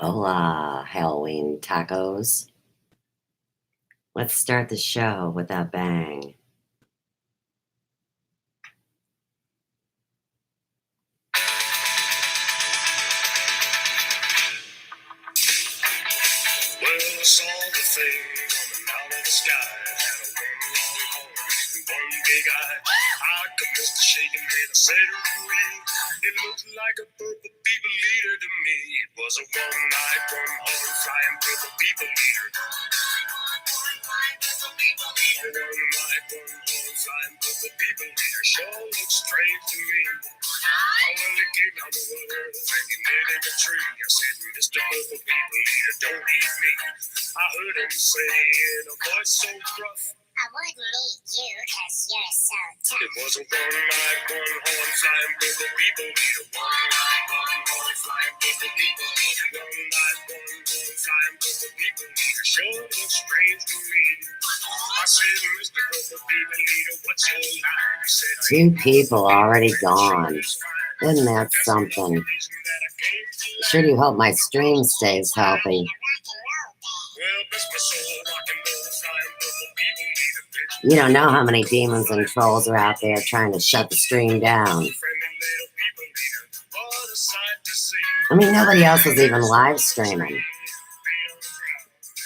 Hola, Halloween tacos. Let's start the show with a bang. Well, I saw the thing coming out of the sky. It had a one long horn and one big eye. I commenced to shake and made a sailor ring. It looked like a purple people leader to me. It was a one-eyed, one-horn flying purple people leader. A one-eyed, one-horn flying purple people leader sure looks strange to me. Well, it came down to one earth and he lit in a tree. I said, Mr. Purple People Leader, don't eat me. I heard him say in a voice so gruff, I wouldn't eat you because you're so tough. It was a one-eyed, one-horn flying purple people leader. One-eyed, one-horn flying purple people leader. One-eyed, one-horn flying purple people leader. Sure looks strange to me. I said, Mr. Purple People Leader, what's your line? He said, Two people already gone. Isn't that something? Sure do hope my stream stays healthy. You don't know how many demons and trolls are out there trying to shut the stream down. I mean, nobody else is even live streaming.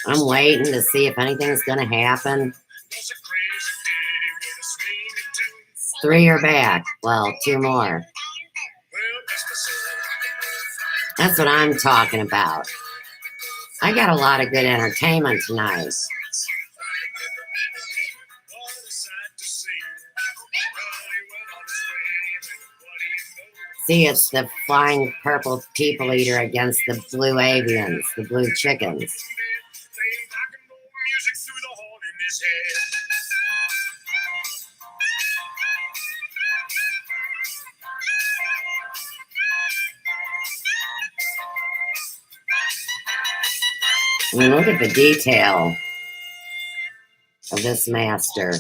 I'm waiting to see if anything's going to happen. 3 are back. Well, 2 more. That's what I'm talking about. I got a lot of good entertainment tonight. See, it's the flying purple people eater against the blue avians, the blue chickens. I mean, look at the detail of this master.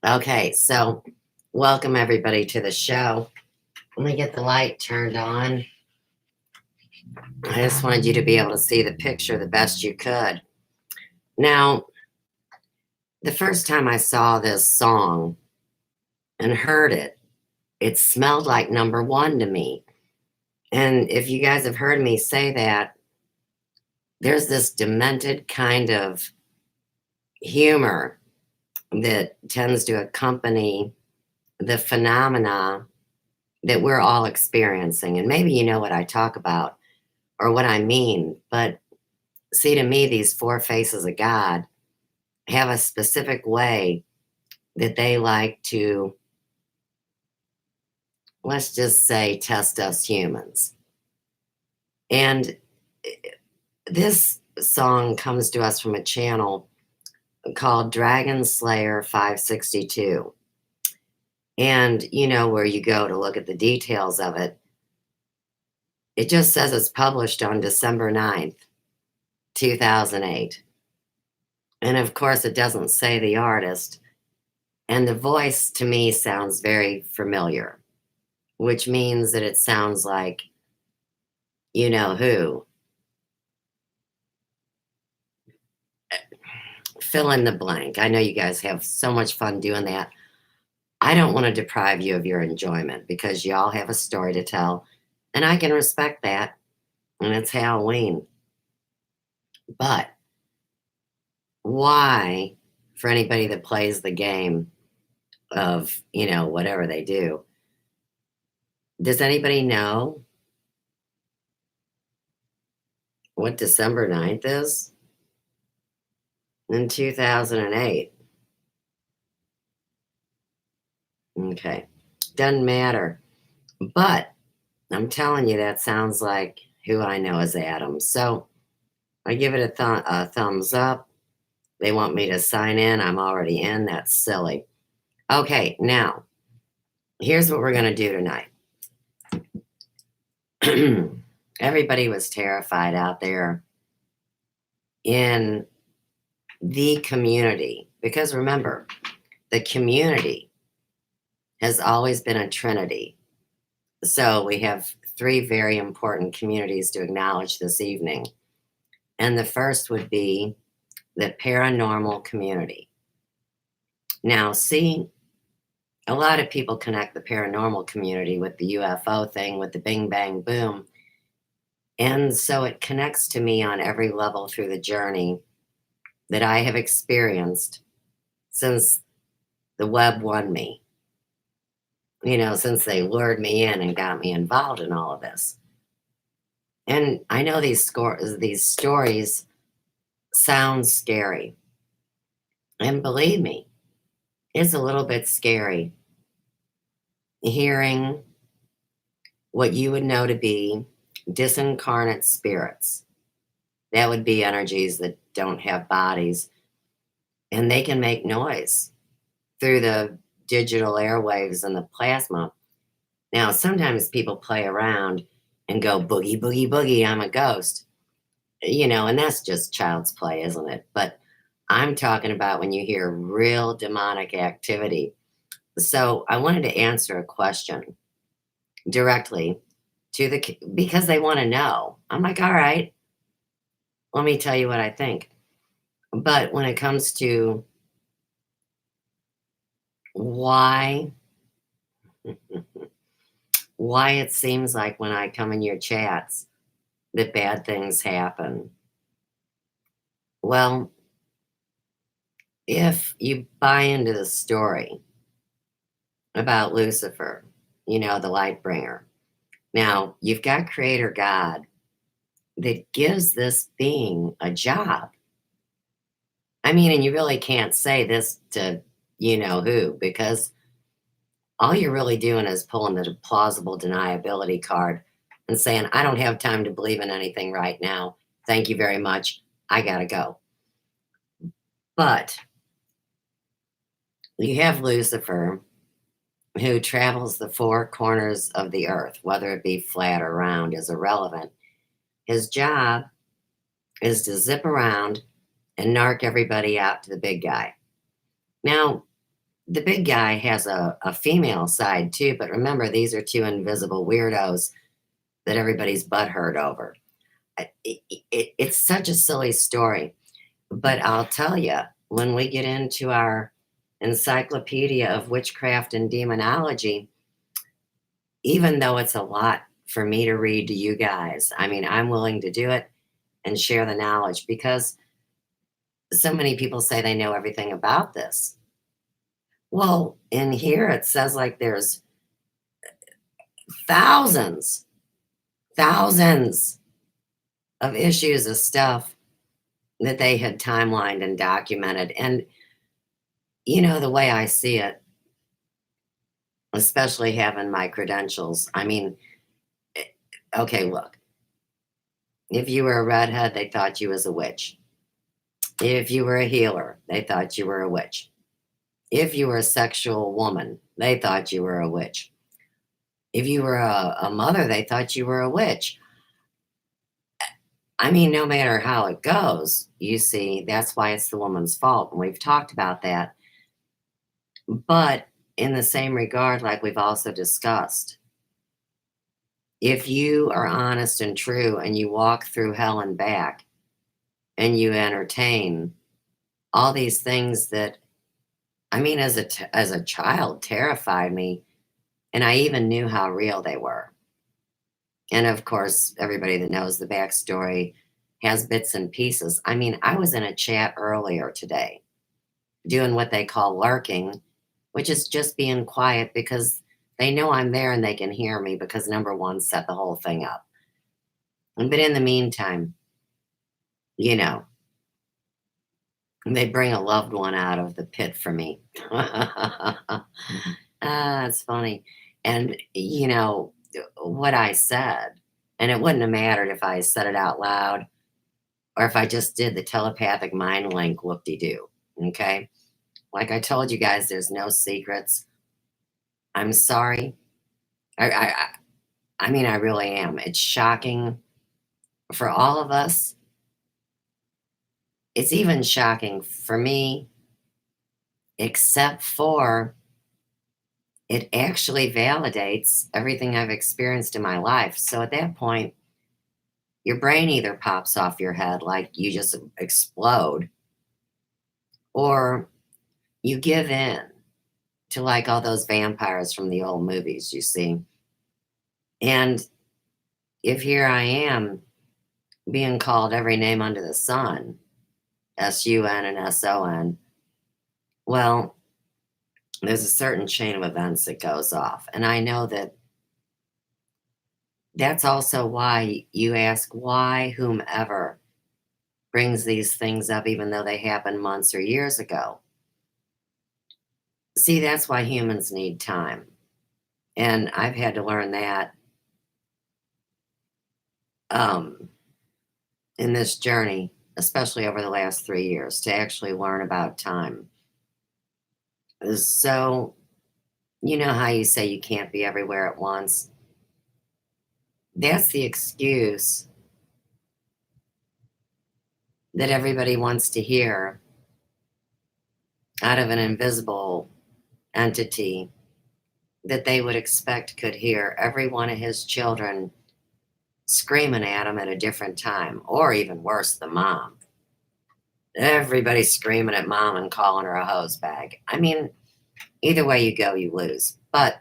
Okay, so welcome everybody to the show. Let me get the light turned on. I just wanted you to be able to see the picture the best you could. Now, the first time I saw this song and heard it, it smelled like number one to me. And if you guys have heard me say that, there's this demented kind of humor that tends to accompany the phenomena that we're all experiencing. And maybe you know what I talk about or what I mean, but see, to me, these 4 faces of God have a specific way that they like to, let's just say, test us humans. And this song comes to us from a channel called Dragon Slayer 562. And you know where you go to look at the details of it. It just says it's published on December 9th, 2008. And of course, it doesn't say the artist. And the voice to me sounds very familiar, which means that it sounds like you know who. Fill in the blank. I know you guys have so much fun doing that. I don't want to deprive you of your enjoyment because y'all have a story to tell, and I can respect that, and it's Halloween. But why, for anybody that plays the game of, whatever they do, does anybody know what December 9th is? In 2008. Okay. Doesn't matter. But I'm telling you, that sounds like who I know as Adam. So I give it a thumbs up. They want me to sign in. I'm already in. That's silly. Okay, now, here's what we're going to do tonight. Everybody was terrified out there in the community. Because remember, the community has always been a trinity. So we have three very important communities to acknowledge this evening. And the first would be the paranormal community. Now, see, a lot of people connect the paranormal community with the UFO thing, with the bing, bang, boom. And so it connects to me on every level through the journey that I have experienced since the web won me, since they lured me in and got me involved in all of this. And I know these stories sound scary. And believe me, it's a little bit scary hearing what you would know to be disincarnate spirits. That would be energies that don't have bodies, and they can make noise through the digital airwaves and the plasma. Now, sometimes people play around and go boogie, boogie, boogie, I'm a ghost, and that's just child's play, isn't it? But I'm talking about when you hear real demonic activity. So I wanted to answer a question directly because they want to know. I'm like, all right, let me tell you what I think. But when it comes to why it seems like when I come in your chats that bad things happen. Well, if you buy into the story about Lucifer, the light bringer. Now, you've got Creator God that gives this being a job. I mean, and you really can't say this to who, because all you're really doing is pulling the plausible deniability card and saying, I don't have time to believe in anything right now. Thank you very much. I got to go. But you have Lucifer, who travels the four corners of the earth, whether it be flat or round, is irrelevant. His job is to zip around and narc everybody out to the big guy. Now, the big guy has a female side too, but remember, these are two invisible weirdos that everybody's butthurt over. It's such a silly story, but I'll tell you, when we get into our encyclopedia of witchcraft and demonology, even though it's a lot for me to read to you guys, I mean, I'm willing to do it and share the knowledge because so many people say they know everything about this. Well, in here it says like there's thousands of issues of stuff that they had timelined and documented. And, the way I see it, especially having my credentials, I mean, okay, look, if you were a redhead, they thought you was a witch. If you were a healer, they thought you were a witch. If you were a sexual woman, they thought you were a witch. If you were a mother, they thought you were a witch. I mean, no matter how it goes, you see, that's why it's the woman's fault. And we've talked about that. But in the same regard, like we've also discussed, if you are honest and true and you walk through hell and back and you entertain all these things that, I mean, as a child, terrified me, and I even knew how real they were. And of course, everybody that knows the backstory has bits and pieces. I mean, I was in a chat earlier today doing what they call lurking, which is just being quiet because they know I'm there and they can hear me because number one set the whole thing up. But in the meantime, they bring a loved one out of the pit for me. It's funny. And, what I said, and it wouldn't have mattered if I said it out loud or if I just did the telepathic mind link whoop-de-doo, okay? Like I told you guys, there's no secrets. I'm sorry. I mean, I really am. It's shocking for all of us. It's even shocking for me, except for it actually validates everything I've experienced in my life. So at that point, your brain either pops off your head like you just explode, or you give in to like all those vampires from the old movies, you see. And if here I am being called every name under the sun, SUN and SON, well, there's a certain chain of events that goes off. And I know that that's also why you ask why whomever brings these things up, even though they happened months or years ago. See, that's why humans need time. And I've had to learn that um, in this journey, especially over the last 3 years, to actually learn about time. So, you know how you say you can't be everywhere at once? That's the excuse that everybody wants to hear out of an invisible entity that they would expect could hear every one of his children screaming at him at a different time, or even worse, the mom. Everybody's screaming at mom and calling her a hose bag. I mean, either way you go, you lose. But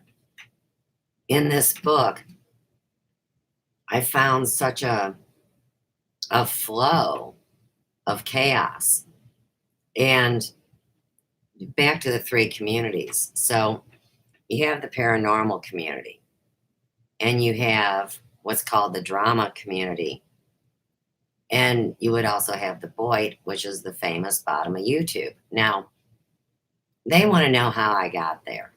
in this book, I found such a flow of chaos. And back to the three communities. So you have the paranormal community, and you have what's called the drama community. And you would also have the Boyd, which is the famous bottom of YouTube. Now, they want to know how I got there.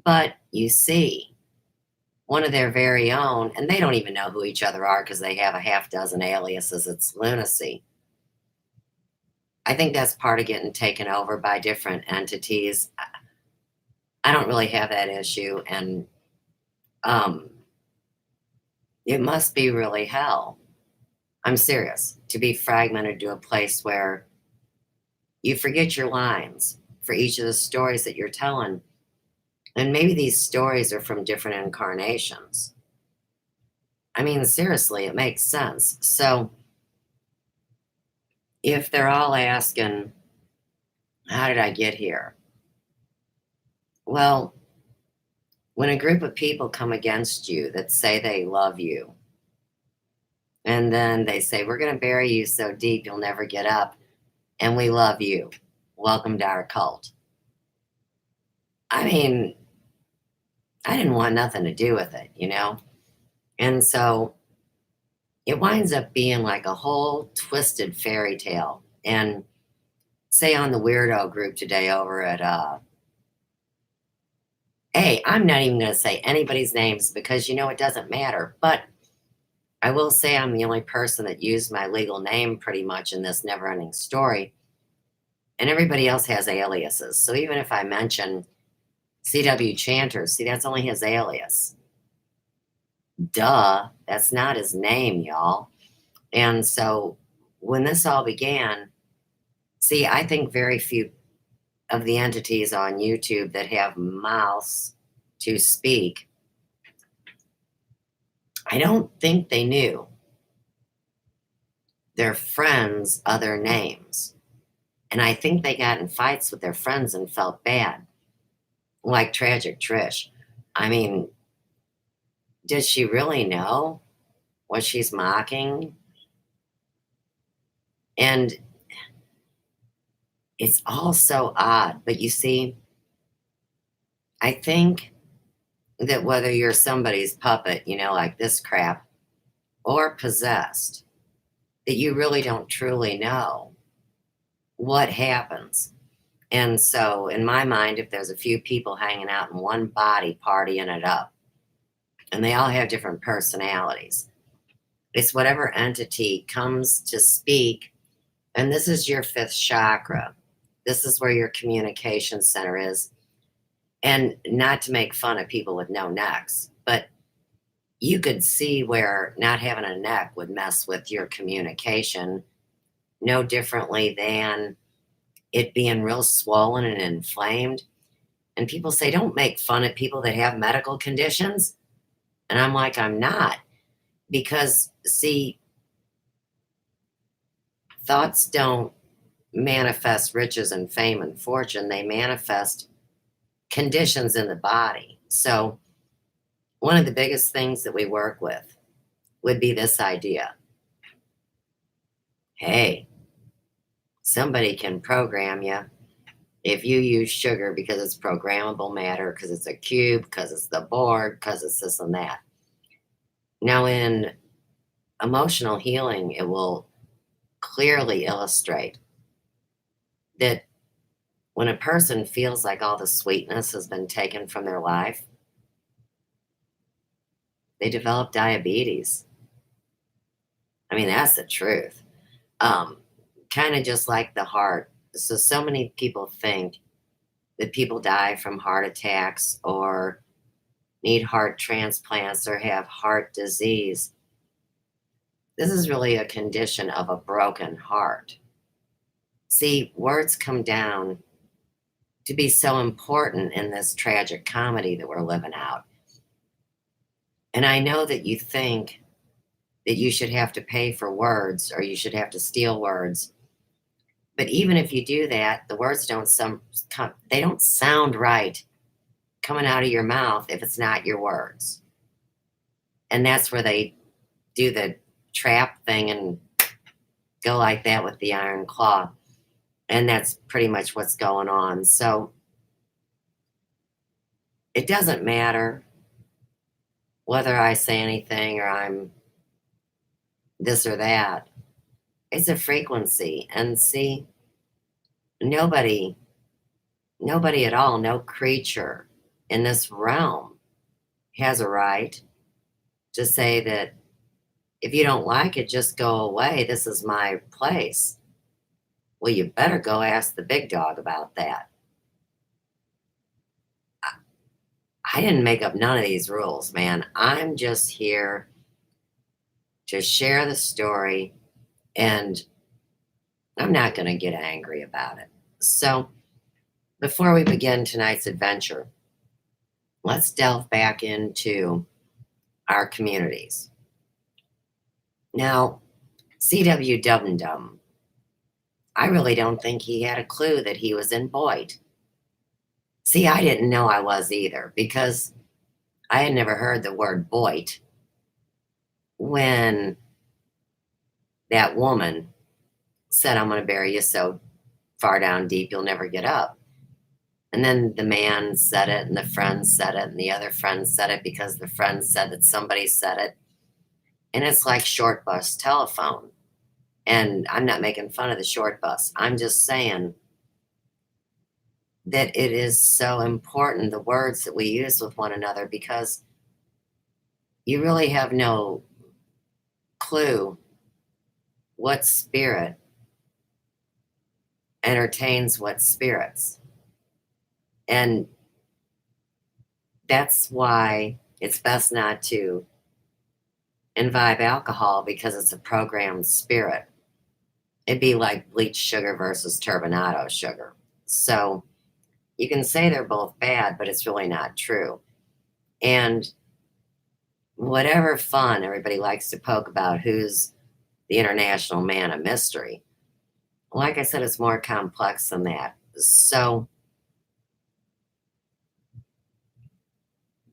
But you see, one of their very own, and they don't even know who each other are because they have a half dozen aliases. It's lunacy. I think that's part of getting taken over by different entities. I don't really have that issue, and um, it must be really hell. I'm serious, to be fragmented to a place where you forget your lines for each of the stories that you're telling. And maybe these stories are from different incarnations. I mean, seriously, it makes sense. So if they're all asking, how did I get here? Well, when a group of people come against you that say they love you, and then they say, we're going to bury you so deep you'll never get up, and we love you. Welcome to our cult. I mean, I didn't want nothing to do with it, you know? And so it winds up being like a whole twisted fairy tale. And say on the weirdo group today over at, hey, I'm not even going to say anybody's names because, you know, it doesn't matter. But I will say I'm the only person that used my legal name pretty much in this never ending story. And everybody else has aliases. So even if I mention C.W. Chanters, see, that's only his alias. Duh, that's not his name, y'all. And so when this all began, see, I think very few of the entities on YouTube that have mouths to speak, I don't think they knew their friends' other names. And I think they got in fights with their friends and felt bad, like Tragic Trish. I mean, does she really know what she's mocking? And it's all so odd. But you see, I think that whether you're somebody's puppet, you know, like this crap, or possessed, that you really don't truly know what happens. And so, in my mind, if there's a few people hanging out in one body partying it up, and they all have different personalities, it's whatever entity comes to speak. And this is your fifth chakra. This is where your communication center is. And not to make fun of people with no necks, but you could see where not having a neck would mess with your communication no differently than it being real swollen and inflamed. And people say, don't make fun of people that have medical conditions. And I'm like, I'm not. Because, see, thoughts don't manifest riches and fame and fortune, they manifest conditions in the body. So, one of the biggest things that we work with would be this idea. Hey, somebody can program you if you use sugar because it's programmable matter, because it's a cube, because it's the board, because it's this and that. Now, in emotional healing, it will clearly illustrate that when a person feels like all the sweetness has been taken from their life, they develop diabetes. I mean, that's the truth. Um, kind of just like the heart. So many people think that people die from heart attacks or need heart transplants or have heart disease. This is really a condition of a broken heart. See, words come down to be so important in this tragic comedy that we're living out. And I know that you think that you should have to pay for words or you should have to steal words. But even if you do that, the words they don't sound right coming out of your mouth if it's not your words. And that's where they do the trap thing and go like that with the iron claw. And that's pretty much what's going on. So it doesn't matter whether I say anything or I'm this or that. It's a frequency. And see, nobody at all, no creature in this realm has a right to say that if you don't like it, just go away. This is my place. Well, you better go ask the big dog about that. I didn't make up none of these rules, man. I'm just here to share the story, and I'm not going to get angry about it. So, before we begin tonight's adventure, let's delve back into our communities. Now, C.W. Dum Dum, I really don't think he had a clue that he was in Boyd. See, I didn't know I was either because I had never heard the word Boyd when that woman said, I'm going to bury you so far down deep you'll never get up. And then the man said it, and the friend said it, and the other friend said it because the friend said that somebody said it. And it's like short bus telephone. And I'm not making fun of the short bus. I'm just saying that it is so important, the words that we use with one another, because you really have no clue what spirit entertains what spirits. And that's why it's best not to imbibe alcohol, because it's a programmed spirit. It'd be like bleach sugar versus turbinado sugar. So you can say they're both bad, but it's really not true. And whatever fun everybody likes to poke about who's the international man of mystery, like I said, it's more complex than that. So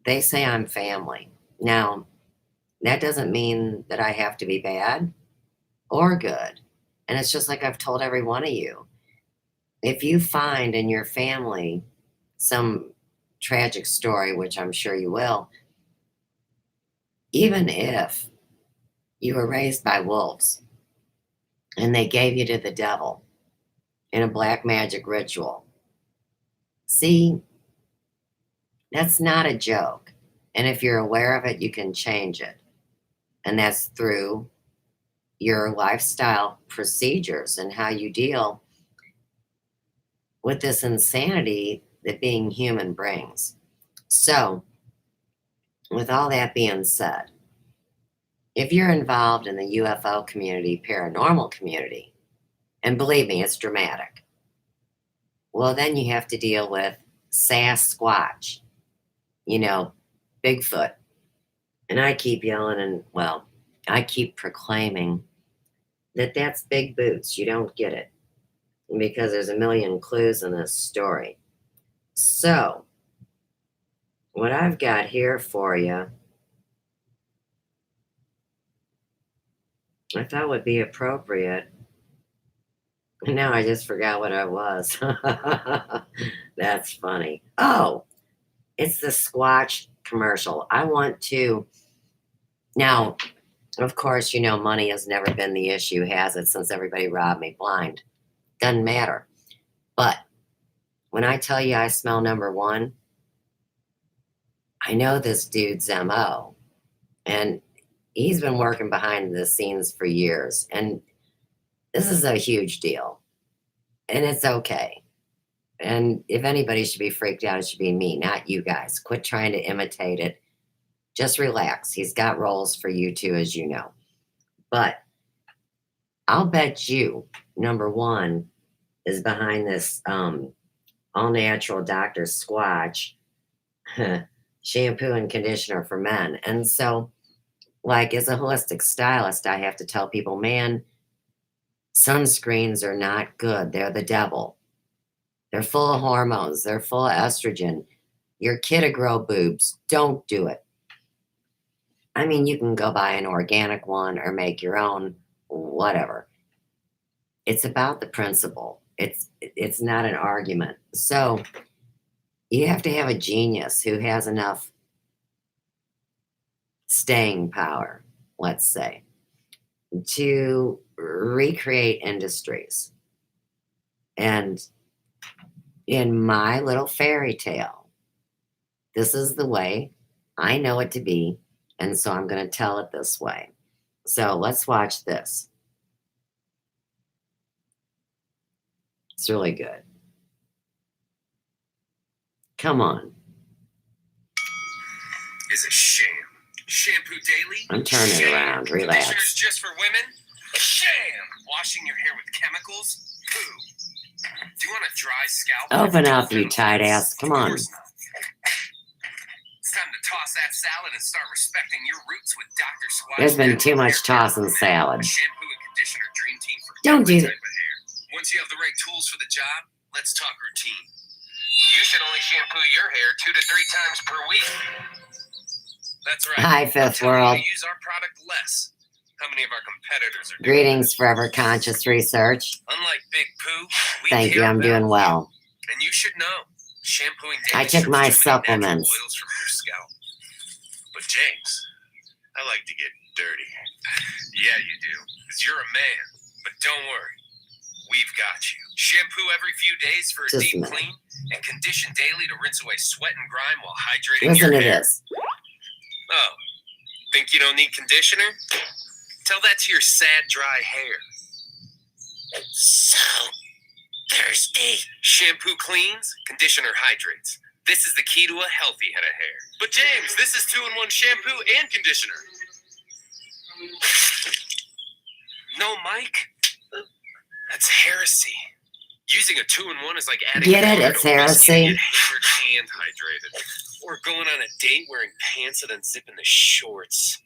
they say I'm family. Now, that doesn't mean that I have to be bad or good. And it's just like I've told every one of you. If you find in your family some tragic story, which I'm sure you will, even if you were raised by wolves and they gave you to the devil in a black magic ritual, see, that's not a joke. And if you're aware of it, you can change it. And that's through your lifestyle procedures and how you deal with this insanity that being human brings. So, with all that being said, if you're involved in the UFO community, paranormal community, and believe me, it's dramatic, well, then you have to deal with Sasquatch, you know, Bigfoot. And I keep yelling and, well, I keep proclaiming that that's big boots. You don't get it because there's a million clues in this story. So, what I've got here for you, I thought would be appropriate. And now I just forgot what it was. That's funny. Oh, it's the Squatch commercial. I want to. Now, of course, you know, money has never been the issue, has it, since everybody robbed me blind? Doesn't matter. But when I tell you I smell number one, I know this dude's MO. And he's been working behind the scenes for years. And this is a huge deal. And it's okay. And if anybody should be freaked out, it should be me, not you guys. Quit trying to imitate it. Just relax. He's got roles for you too, as you know. But I'll bet you number one is behind this all-natural Dr. Squatch shampoo and conditioner for men. And so, like, as a holistic stylist, I have to tell people, man, sunscreens are not good. They're the devil. They're full of hormones. They're full of estrogen. Your kid will grow boobs. Don't do it. I mean, you can go buy an organic one or make your own, whatever. It's about the principle. It's not an argument. So you have to have a genius who has enough staying power, let's say, to recreate industries. And in my little fairy tale, this is the way I know it to be, and so I'm going to tell it this way. So let's watch this. It's really good. Come on. Is a sham. Shampoo daily? I'm turning Sham. around. Relax. Conditioners just for women? Sham. Washing your hair with chemicals? Poo. Do you want a dry scalp? Open up, you tight ass. Come on. Of course not. It's time to toss that salad and start respecting your roots with Dr. Squatch. There's been too much tossing salad. Shampoo and conditioner dream team for Don't do every that. type of hair. Once you have the right tools for the job, let's talk routine. You should only shampoo your hair 2 to 3 times per week. That's right. Hi, Fifth World. Use our product less. How many of our competitors are doing Greetings, Forever Conscious Research. Unlike Big Pooh, we Thank you. care I'm about doing well. And you should know, shampooing I daily took my strips too many natural supplements. oils from your scalp. But James, I like to get dirty. Yeah, you do, because you're a man. But don't worry, we've got you. Shampoo every few days for a Just a deep minute. clean, and condition daily to rinse away sweat and grime while hydrating Listen your to hair. this. Oh, think you don't need conditioner? Tell that to your sad, dry hair. So thirsty. Shampoo cleans, conditioner hydrates. This is the key to a healthy head of hair. But James, this is 2-in-1 shampoo and conditioner. No, Mike. That's heresy. Using a 2-in-1 is like adding Get it? water It's to a whiskey heresy. to get hammered and hydrated. Or going on a date wearing pants and unzipping the shorts.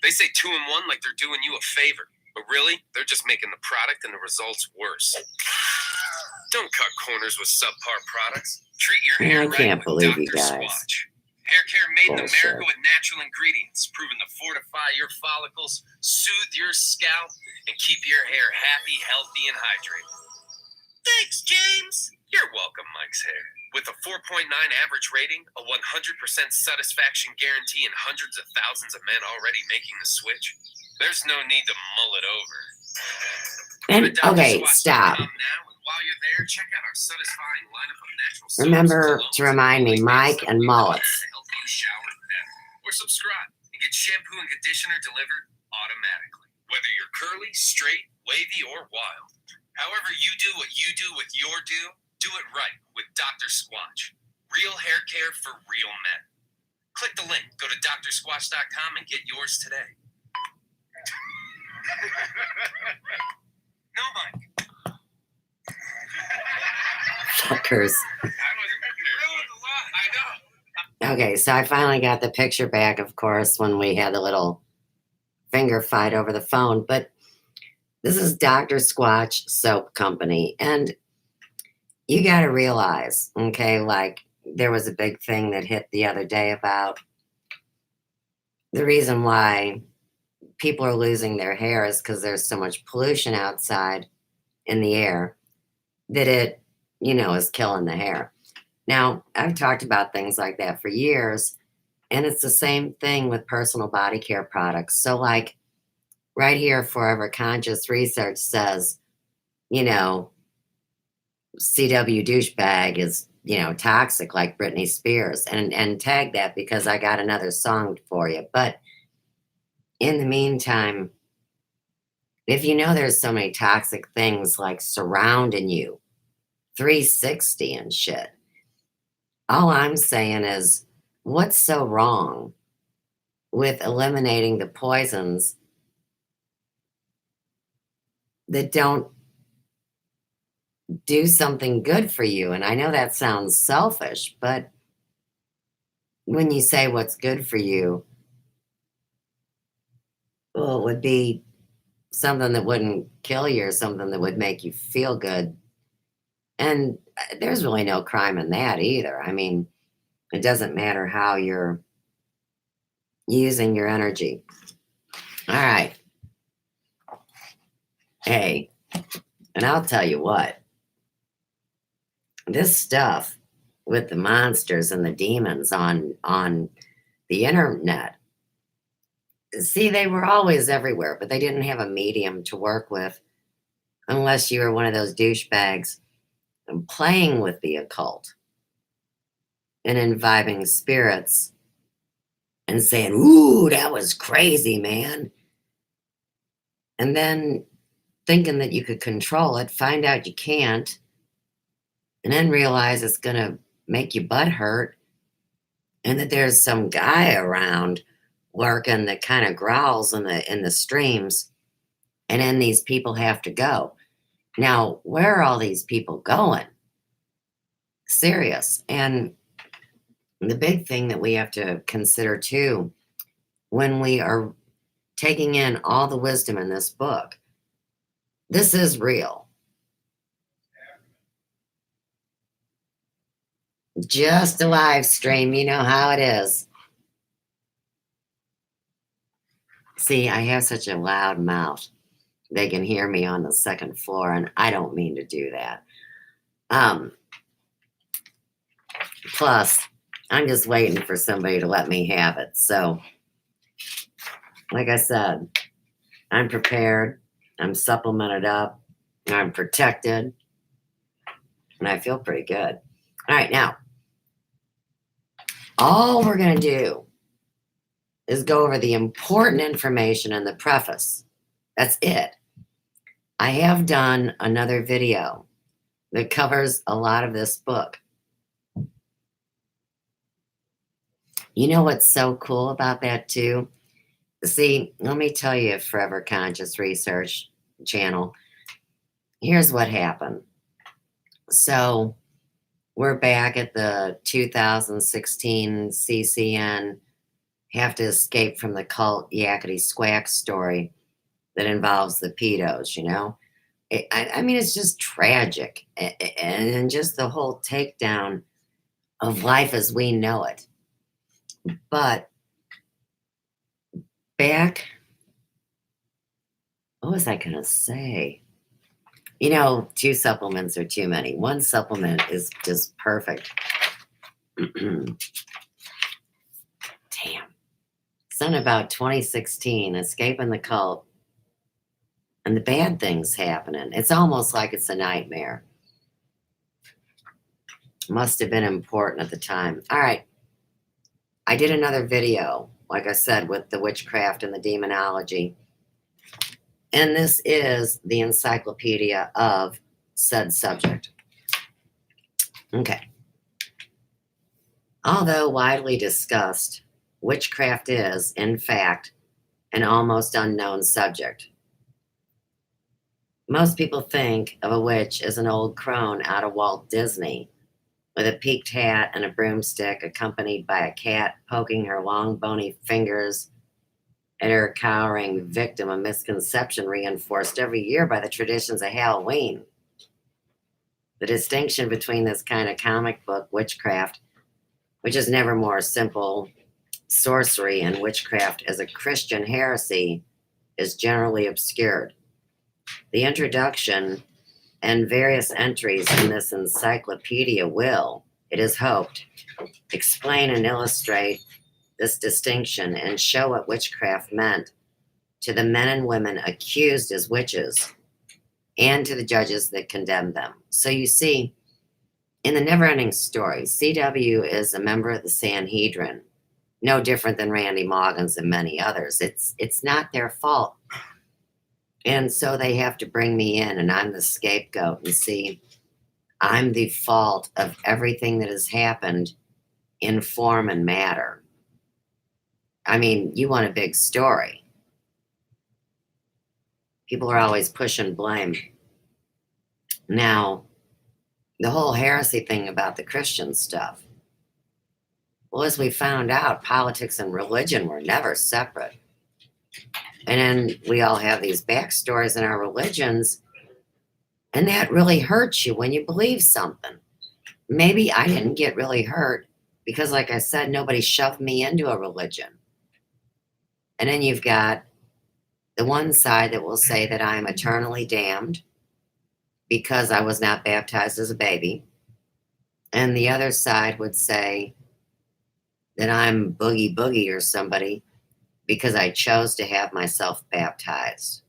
They say 2-in-1 like they're doing you a favor. But really, they're just making the product and the results worse. Don't cut corners with subpar products. Treat your hair I can't right with believe you Dr. guys. Squatch. Hair care made in Bullshit. America with natural ingredients, proven to fortify your follicles, soothe your scalp, and keep your hair happy, healthy, and hydrated. Thanks, James. You're welcome, Mike's hair. With a 4.9 average rating, a 100% satisfaction guarantee, and hundreds of thousands of men already making the switch, there's no need to mull it over. And Go to okay, drsquatch.com stop. now, and while you're there, check out our satisfying lineup of natural soaps, Remember colognes, to remind me, and Mike and mullets. to help you shower better. Or subscribe and get shampoo and conditioner delivered automatically. Whether you're curly, straight, wavy, or wild. However you do what you do with your do it right with Dr. Squatch. Real hair care for real men. Click the link, go to drsquatch.com and get yours today. No, Mike. Fuckers. I wasn't prepared. Okay, so I finally got the picture back, of course, when we had the little finger fight over the phone. But this is Dr. Squatch Soap Company. And you got to realize, okay, like there was a big thing that hit the other day about the reason why people are losing their hair is because there's so much pollution outside in the air that it, is killing the hair. Now, I've talked about things like that for years, and it's the same thing with personal body care products. So, like right here, Forever Conscious Research says, you know, CW douchebag is, toxic like Britney Spears, and tag that because I got another song for you. But in the meantime, if you know there's so many toxic things like surrounding you, 360 and shit, all I'm saying is, what's so wrong with eliminating the poisons that don't do something good for you? And I know that sounds selfish, but when you say what's good for you, well, it would be something that wouldn't kill you or something that would make you feel good. And there's really no crime in that either. I mean, it doesn't matter how you're using your energy. All right. Hey, and I'll tell you what, this stuff with the monsters and the demons on the internet, see, they were always everywhere, but they didn't have a medium to work with unless you were one of those douchebags playing with the occult and imbibing spirits and saying, "Ooh, that was crazy, man." And then thinking that you could control it, find out you can't, and then realize it's going to make your butt hurt, and that there's some guy around working that kind of growls in the streams, and then these people have to go. Now, where are all these people going? Serious. And the big thing that we have to consider too, when we are taking in all the wisdom in this book, this is real. Just a live stream, you know how it is. See, I have such a loud mouth. They can hear me on the second floor, and I don't mean to do that. Plus, I'm just waiting for somebody to let me have it. So, like I said, I'm prepared, I'm supplemented up, I'm protected, and I feel pretty good. All right, now, all we're going to do is go over the important information in the preface. That's it. I have done another video that covers a lot of this book. You know what's so cool about that too? See, let me tell you, Forever Conscious Research channel, here's what happened. So we're back at the 2016 CCN Have to Escape from the Cult Yakety Squack story that involves the pedos, I mean, it's just tragic. And just the whole takedown of life as we know it. But back, what was I going to say? Two supplements are too many. One supplement is just perfect. Damn. Something about 2016, escaping the cult, and the bad things happening. It's almost like it's a nightmare. Must have been important at the time. All right. I did another video, like I said, with the witchcraft and the demonology. And this is the encyclopedia of said subject. Okay. Although widely discussed, witchcraft is, in fact, an almost unknown subject. Most people think of a witch as an old crone out of Walt Disney, with a peaked hat and a broomstick, accompanied by a cat poking her long, bony fingers at her cowering victim, a misconception reinforced every year by the traditions of Halloween. The distinction between this kind of comic book witchcraft, which is never more simple sorcery, and witchcraft as a Christian heresy, is generally obscured. The introduction and various entries in this encyclopedia will, it is hoped, explain and illustrate this distinction and show what witchcraft meant to the men and women accused as witches and to the judges that condemned them. So you see, in the never-ending story, CW is a member of the Sanhedrin, no different than Randy Moggins and many others. It's not their fault. And so they have to bring me in, and I'm the scapegoat. And see, I'm the fault of everything that has happened in form and matter. I mean, you want a big story. People are always pushing blame. Now, the whole heresy thing about the Christian stuff. Well, as we found out, politics and religion were never separate. And then we all have these backstories in our religions, and that really hurts you when you believe something. Maybe I didn't get really hurt because, like I said, nobody shoved me into a religion. And then you've got the one side that will say that I'm eternally damned because I was not baptized as a baby. And the other side would say that I'm boogie boogie or somebody because I chose to have myself baptized.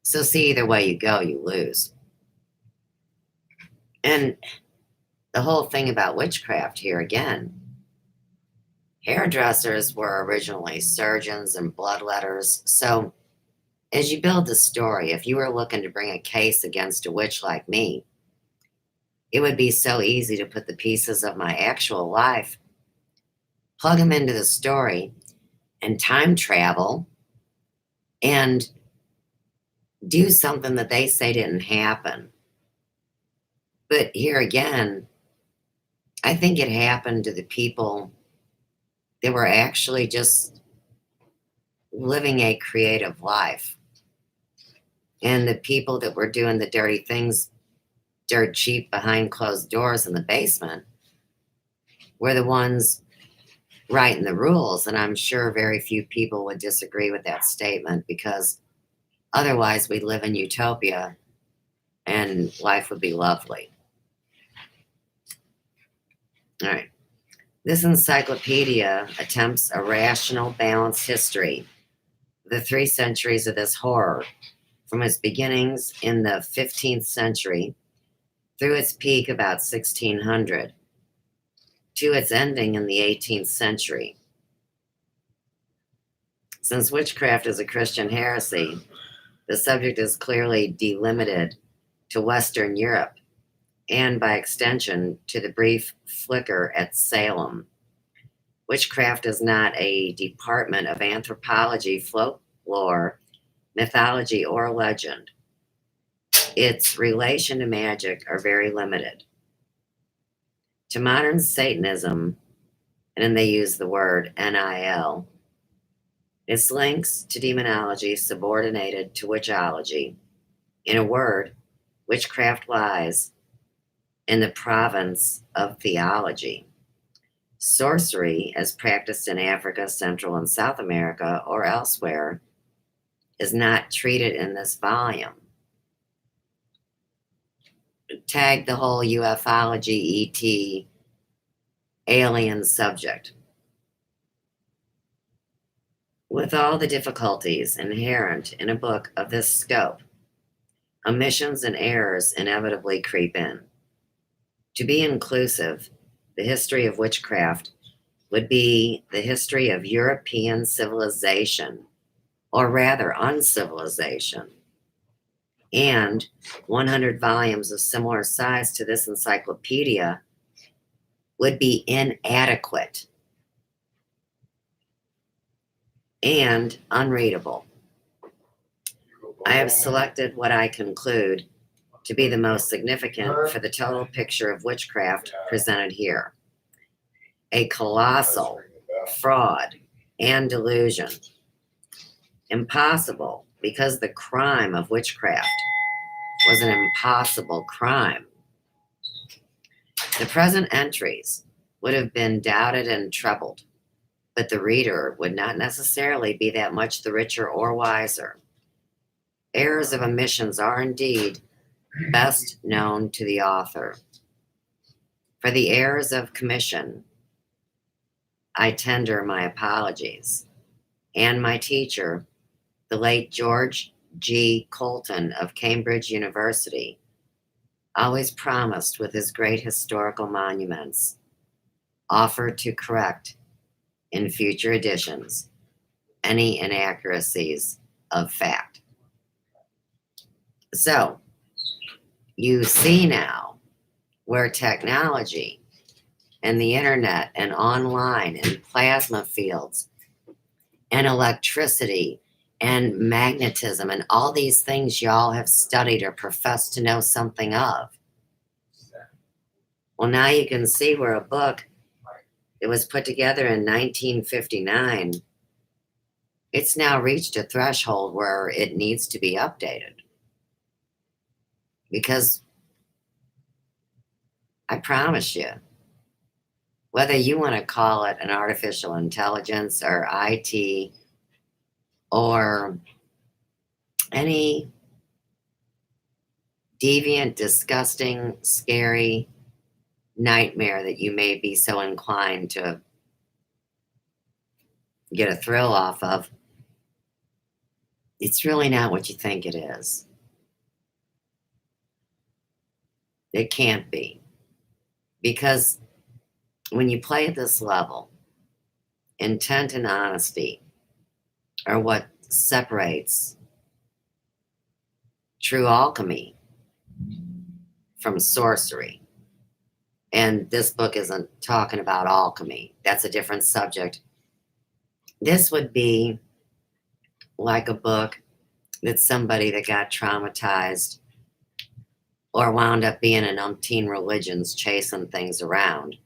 So see, either way you go, you lose. And the whole thing about witchcraft here again, hairdressers were originally surgeons and bloodletters. So as you build the story, if you were looking to bring a case against a witch like me, it would be so easy to put the pieces of my actual life, plug them into the story, and time travel and do something that they say didn't happen. But here again, I think it happened to the people that were actually just living a creative life. And the people that were doing the dirty things dirt cheap behind closed doors in the basement were the ones writing the rules. And I'm sure very few people would disagree with that statement, because otherwise we'd live in utopia and life would be lovely. All right. This encyclopedia attempts a rational, balanced history of the 3 centuries of this horror, from its beginnings in the 15th century through its peak about 1600 to its ending in the 18th century. Since witchcraft is a Christian heresy, the subject is clearly delimited to Western Europe, and by extension to the brief flicker at Salem. Witchcraft is not a department of anthropology, folklore, mythology, or legend. Its relation to magic are very limited. To modern Satanism, and then they use the word NIL, its links to demonology subordinated to witchology. In a word, witchcraft lies in the province of theology. Sorcery, as practiced in Africa, Central and South America, or elsewhere, is not treated in this volume. Tag the whole ufology, ET, alien subject. With all the difficulties inherent in a book of this scope, omissions and errors inevitably creep in. To be inclusive, the history of witchcraft would be the history of European civilization, or rather uncivilization, and 100 volumes of similar size to this encyclopedia would be inadequate and unreadable. I have selected what I conclude to be the most significant for the total picture of witchcraft presented here. A colossal fraud and delusion. Impossible, because the crime of witchcraft was an impossible crime. The present entries would have been doubted and troubled, but the reader would not necessarily be that much the richer or wiser. Errors of omissions are indeed best known to the author. For the errors of commission, I tender my apologies, and my teacher, the late George G. Colton of Cambridge University, always promised with his great historical monuments, offered to correct in future editions any inaccuracies of fact. So, you see now where technology and the internet and online and plasma fields and electricity and magnetism and all these things y'all have studied or profess to know something of. Well, now you can see where a book that was put together in 1959, it's now reached a threshold where it needs to be updated. Because I promise you, whether you want to call it an artificial intelligence or IT or any deviant, disgusting, scary nightmare that you may be so inclined to get a thrill off of, it's really not what you think it is. It can't be. Because when you play at this level, intent and honesty are what separates true alchemy from sorcery. And this book isn't talking about alchemy. That's a different subject. This would be like a book that somebody that got traumatized or wound up being in umpteen religions chasing things around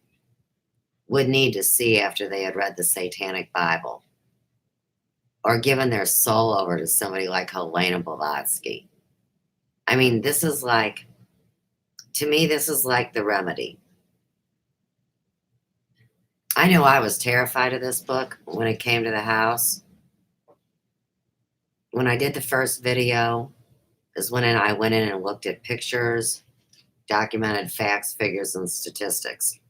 would need to see after they had read the Satanic Bible or given their soul over to somebody like Helena Blavatsky. I mean, this is like, to me, this is like the remedy. I knew I was terrified of this book when it came to the house. When I did the first video, is when I went in and looked at pictures, documented facts, figures, and statistics.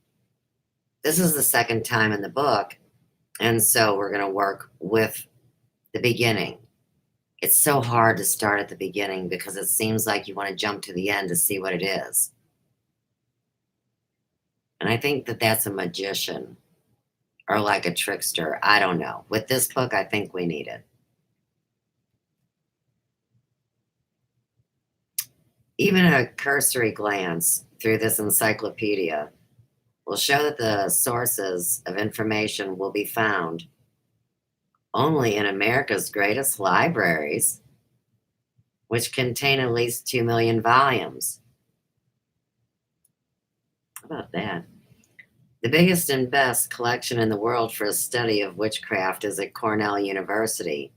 This is the second time in the book, and so we're going to work with the beginning. It's so hard to start at the beginning because it seems like you want to jump to the end to see what it is. And I think that that's a magician or like a trickster. I don't know. With this book, I think we need it. Even a cursory glance through this encyclopedia will show that the sources of information will be found only in America's greatest libraries, which contain at least 2 million volumes. How about that? The biggest and best collection in the world for a study of witchcraft is at Cornell University.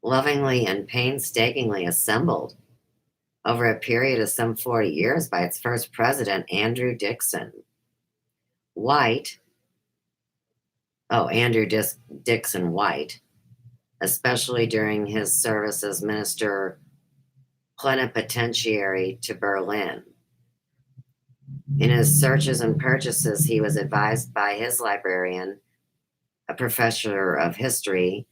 Lovingly and painstakingly assembled over a period of some 40 years by its first president, Andrew Dixon. Andrew Dixon White, especially during his service as minister plenipotentiary to Berlin. In his searches and purchases, he was advised by his librarian, a professor of history,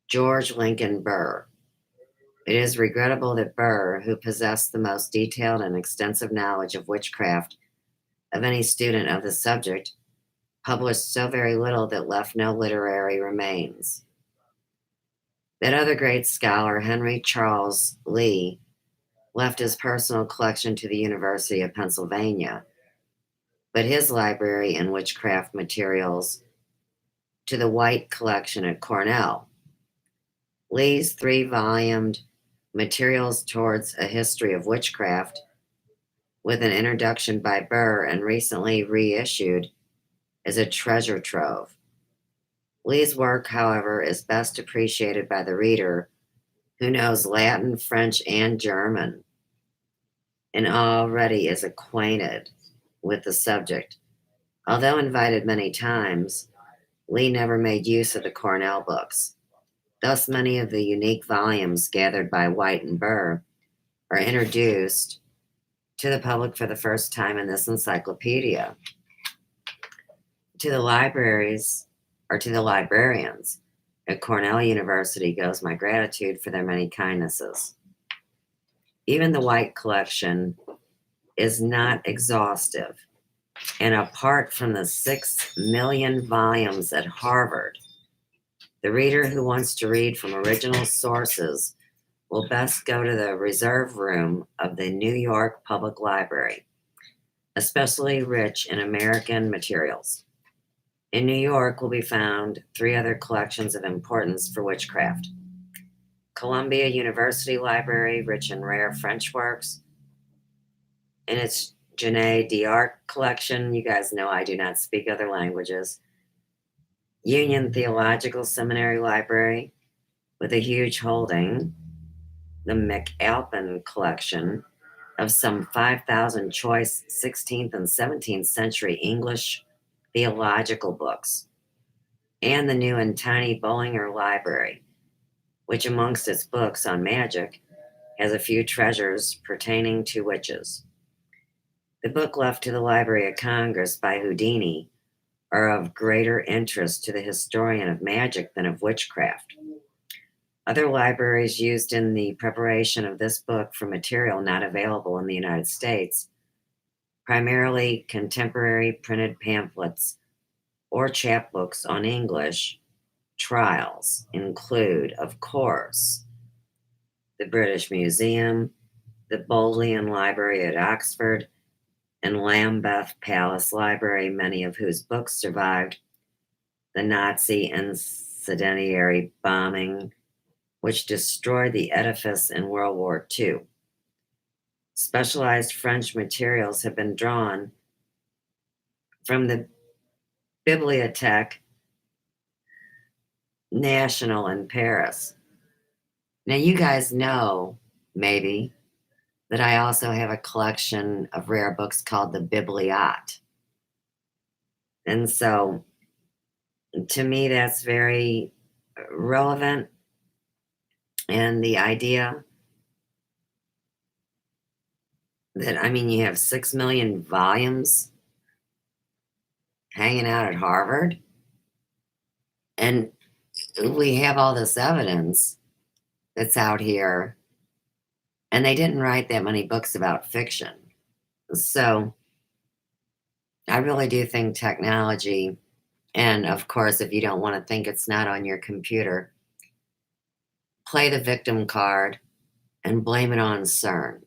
George Lincoln Burr. It is regrettable that Burr, who possessed the most detailed and extensive knowledge of witchcraft of any student of the subject, published so very little that left no literary remains. That other great scholar, Henry Charles Lee, left his personal collection to the University of Pennsylvania, but his library and witchcraft materials to the White collection at Cornell. Lee's 3-volumed Materials Towards a History of Witchcraft, with an introduction by Burr and recently reissued, is a treasure trove. Lee's work, however, is best appreciated by the reader who knows Latin, French, and German, and already is acquainted with the subject. Although invited many times, Lee never made use of the Cornell books. Thus, many of the unique volumes gathered by White and Burr are introduced to the public for the first time in this encyclopedia. To the libraries, or to the librarians at Cornell University, goes my gratitude for their many kindnesses. Even the White collection is not exhaustive, and apart from the 6 million volumes at Harvard, the reader who wants to read from original sources will best go to the reserve room of the New York Public Library, especially rich in American materials. In New York will be found 3 other collections of importance for witchcraft. Columbia University Library, rich in rare French works, in its Genet d'Arc collection. You guys know I do not speak other languages. Union Theological Seminary Library, with a huge holding, the McAlpin collection of some 5,000 choice 16th and 17th century English theological books, and the new and tiny Bollinger Library, which amongst its books on magic has a few treasures pertaining to witches. The book left to the Library of Congress by Houdini are of greater interest to the historian of magic than of witchcraft. Other libraries used in the preparation of this book for material not available in the United States, primarily contemporary printed pamphlets or chapbooks on English trials, include, of course, the British Museum, the Bodleian Library at Oxford, and Lambeth Palace Library, many of whose books survived the Nazi incendiary bombing, which destroyed the edifice in World War II. Specialized French materials have been drawn from the Bibliothèque Nationale in Paris. Now, you guys know, maybe, that I also have a collection of rare books called the Bibliot. And so, to me, that's very relevant. And the idea that, I mean, you have 6 million volumes hanging out at Harvard, and we have all this evidence that's out here, and they didn't write that many books about fiction. So I really do think technology, and of course, if you don't want to think it's not on your computer, play the victim card and blame it on CERN.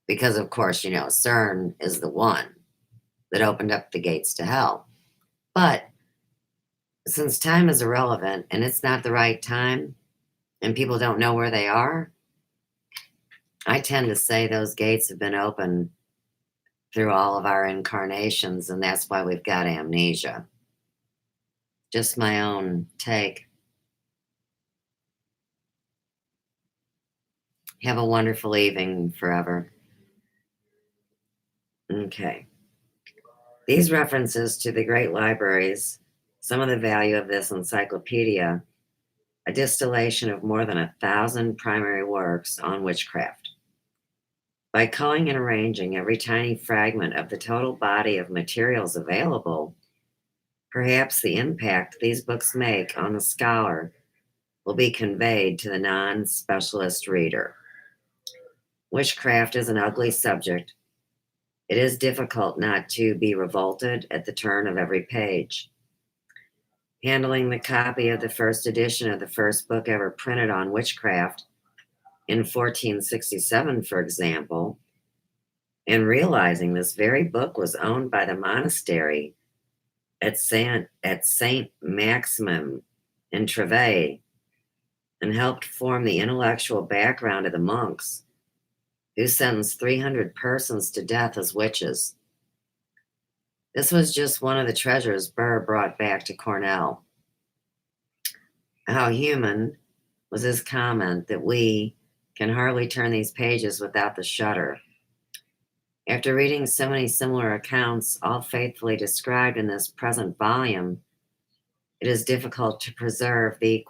Because, of course, you know, CERN is the one that opened up the gates to hell. But since time is irrelevant and it's not the right time and people don't know where they are, I tend to say those gates have been open through all of our incarnations, and that's why we've got amnesia. Just my own take. Have a wonderful evening forever. Okay. These references to the great libraries, some of the value of this encyclopedia, a distillation of more than 1,000 primary works on witchcraft. By culling and arranging every tiny fragment of the total body of materials available, perhaps the impact these books make on the scholar will be conveyed to the non-specialist reader. Witchcraft is an ugly subject. It is difficult not to be revolted at the turn of every page. Handling the copy of the first edition of the first book ever printed on witchcraft in 1467, for example, and realizing this very book was owned by the monastery at Saint Maximum in Treves, and helped form the intellectual background of the monks who sentenced 300 persons to death as witches. This was just one of the treasures Burr brought back to Cornell. How human was his comment that we can hardly turn these pages without the shudder. After reading so many similar accounts, all faithfully described in this present volume, it is difficult to preserve the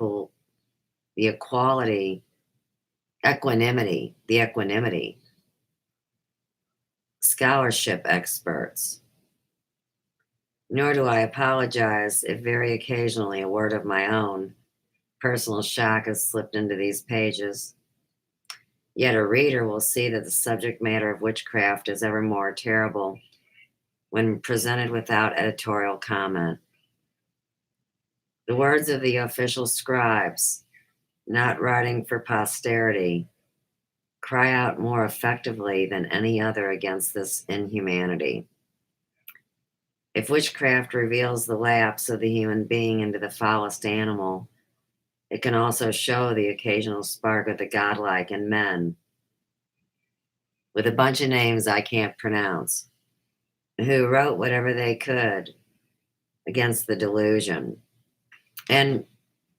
equanimity, scholarship experts. Nor do I apologize if very occasionally a word of my own personal shock has slipped into these pages. Yet a reader will see that the subject matter of witchcraft is ever more terrible when presented without editorial comment. The words of the official scribes, not writing for posterity, cry out more effectively than any other against this inhumanity. If witchcraft reveals the lapse of the human being into the foulest animal, it can also show the occasional spark of the godlike in men with a bunch of names I can't pronounce, who wrote whatever they could against the delusion. And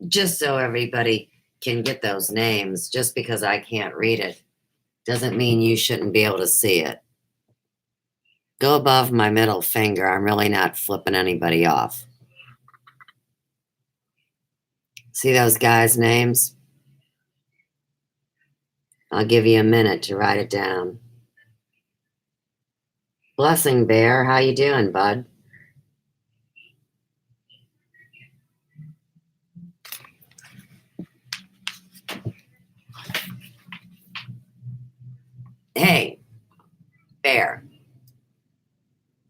just so everybody can get those names, just because I can't read it doesn't mean you shouldn't be able to see it. Go above my middle finger. I'm really not flipping anybody off. See those guys' names? I'll give you a minute to write it down. Blessing Bear, how you doing, bud? Hey, Bear.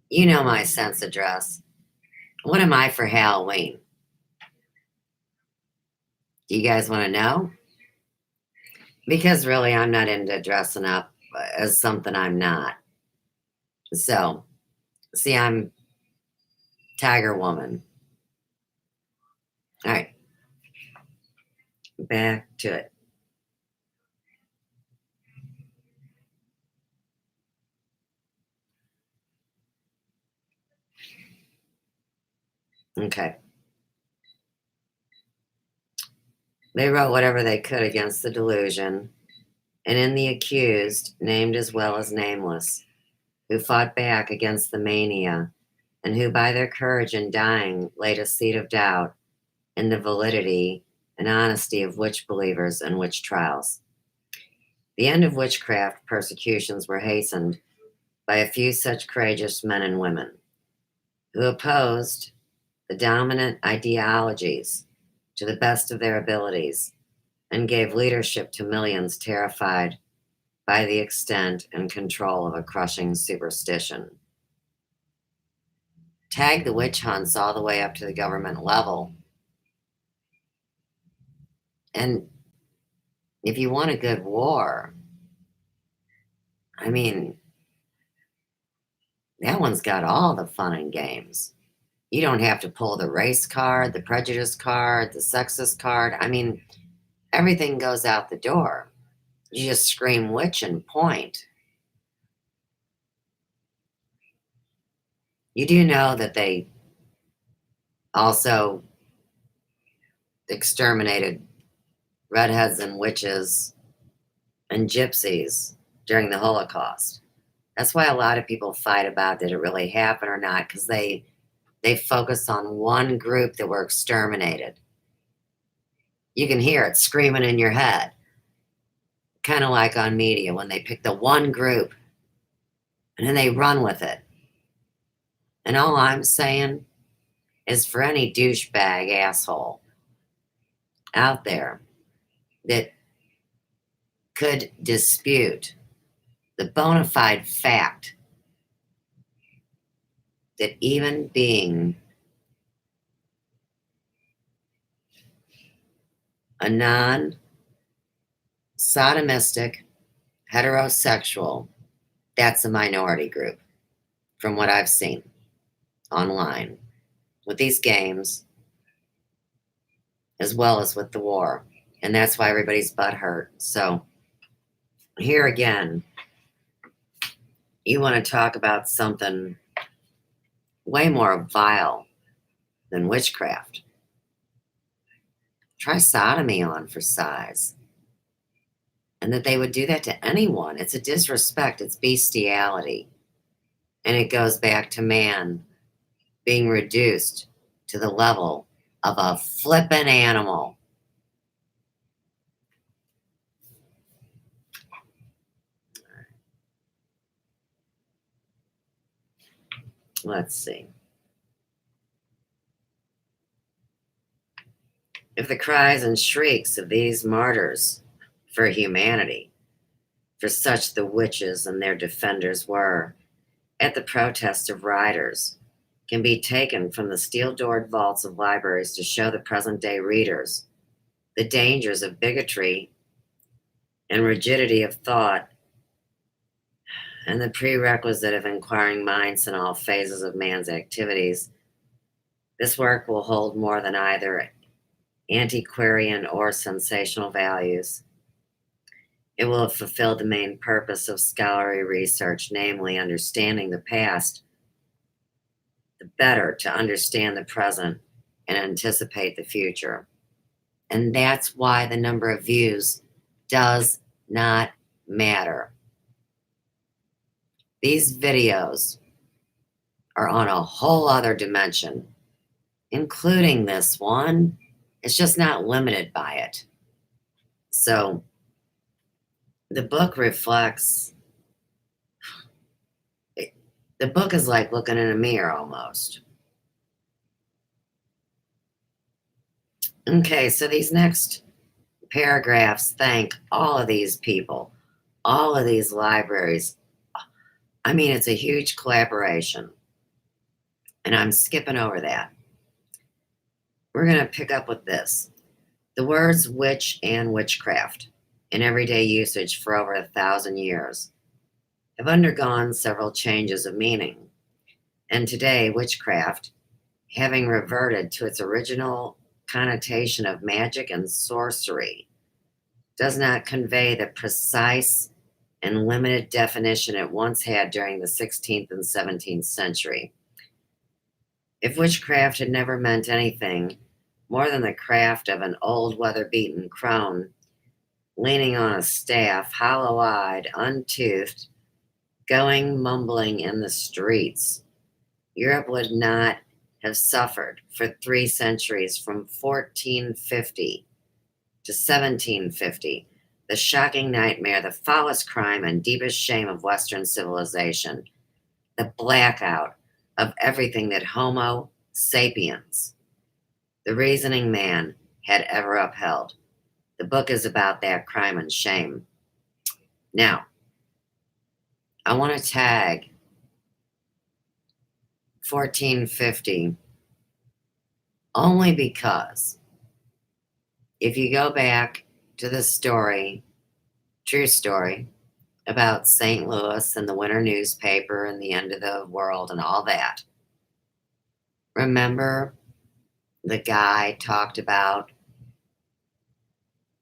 You know my sense of dress. What am I for Halloween? Do you guys want to know? Because really, I'm not into dressing up as something I'm not. So, see, I'm Tiger Woman. All right. Back to it. Okay. They wrote whatever they could against the delusion, and in the accused, named as well as nameless, who fought back against the mania, and who by their courage in dying laid a seed of doubt in the validity and honesty of witch believers and witch trials. The end of witchcraft persecutions were hastened by a few such courageous men and women who opposed the dominant ideologies to the best of their abilities and gave leadership to millions terrified by the extent and control of a crushing superstition. Tag the witch hunts all the way up to the government level. And if you want a good war, I mean, that one's got all the fun and games. You don't have to pull the race card, the prejudice card, the sexist card. I mean, everything goes out the door. You just scream witch and point. You do know that they also exterminated redheads and witches and gypsies during the Holocaust. That's why a lot of people fight about did it really happen or not, because they focus on one group that were exterminated. You can hear it screaming in your head. Kind of like on media when they pick the one group and then they run with it. And all I'm saying is for any douchebag asshole out there that could dispute the bona fide fact that even being a non-sodomistic heterosexual, that's a minority group from what I've seen online with these games as well as with the war And that's why everybody's butt hurt. So here again, you want to talk about something way more vile than witchcraft. Try sodomy on for size. And that they would do that to anyone. It's a disrespect. It's bestiality. And it goes back to man being reduced to the level of a flippin' animal. Let's see. If the cries and shrieks of these martyrs for humanity, for such the witches and their defenders were, at the protest of writers, can be taken from the steel-doored vaults of libraries to show the present-day readers the dangers of bigotry and rigidity of thought, and the prerequisite of inquiring minds in all phases of man's activities, this work will hold more than either antiquarian or sensational values. It will have fulfilled the main purpose of scholarly research, namely understanding the past, the better to understand the present and anticipate the future. And that's why the number of views does not matter. These videos are on a whole other dimension, including this one. It's just not limited by it. So the book reflects, the book is like looking in a mirror almost. Okay, so these next paragraphs thank all of these people, all of these libraries. I mean, it's a huge collaboration. And I'm skipping over that. We're going to pick up with this. The words witch and witchcraft, in everyday usage for over 1,000 years, have undergone several changes of meaning. And today, witchcraft, having reverted to its original connotation of magic and sorcery, does not convey the precise and limited definition it once had during the 16th and 17th century. If witchcraft had never meant anything more than the craft of an old weather-beaten crone leaning on a staff, hollow-eyed, untoothed, going mumbling in the streets, Europe would not have suffered for 3 centuries from 1450 to 1750, the shocking nightmare, the foulest crime and deepest shame of Western civilization, the blackout of everything that Homo sapiens, the reasoning man, had ever upheld. The book is about that crime and shame. Now, I want to tag 1450 only because if you go back to the story, true story, about St. Louis and the winter newspaper and the end of the world and all that, remember the guy talked about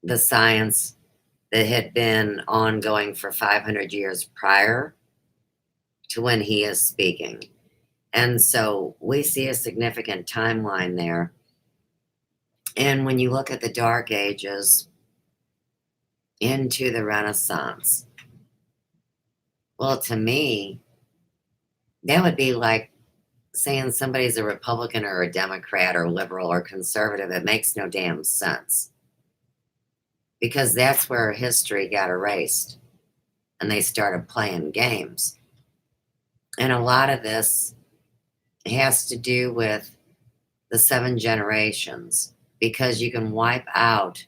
the science that had been ongoing for 500 years prior to when he is speaking. And so we see a significant timeline there. And when you look at the Dark Ages into the Renaissance, well, to me, that would be like saying somebody's a Republican or a Democrat or liberal or conservative. It makes no damn sense. Because that's where history got erased and they started playing games. And a lot of this has to do with the 7 generations, because you can wipe out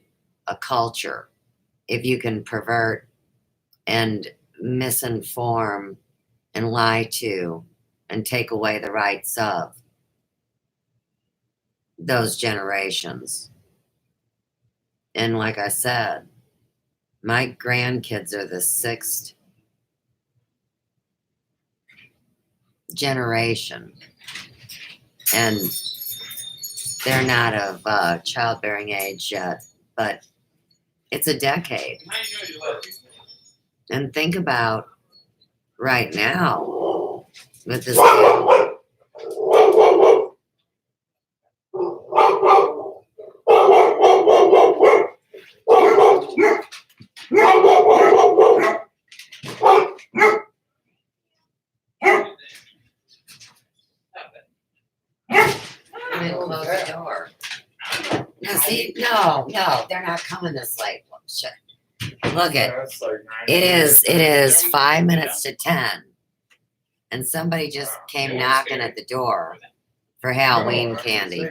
a culture if you can pervert and misinform and lie to and take away the rights of those generations. And like I said, my grandkids are the 6th generation, and they're not of childbearing age yet, but It's a decade. And think about right now with this. Close the door. No, see, no, they're not coming this late. Shit. Look it. It is 5 minutes to 10. And somebody just came knocking at the door for Halloween candy.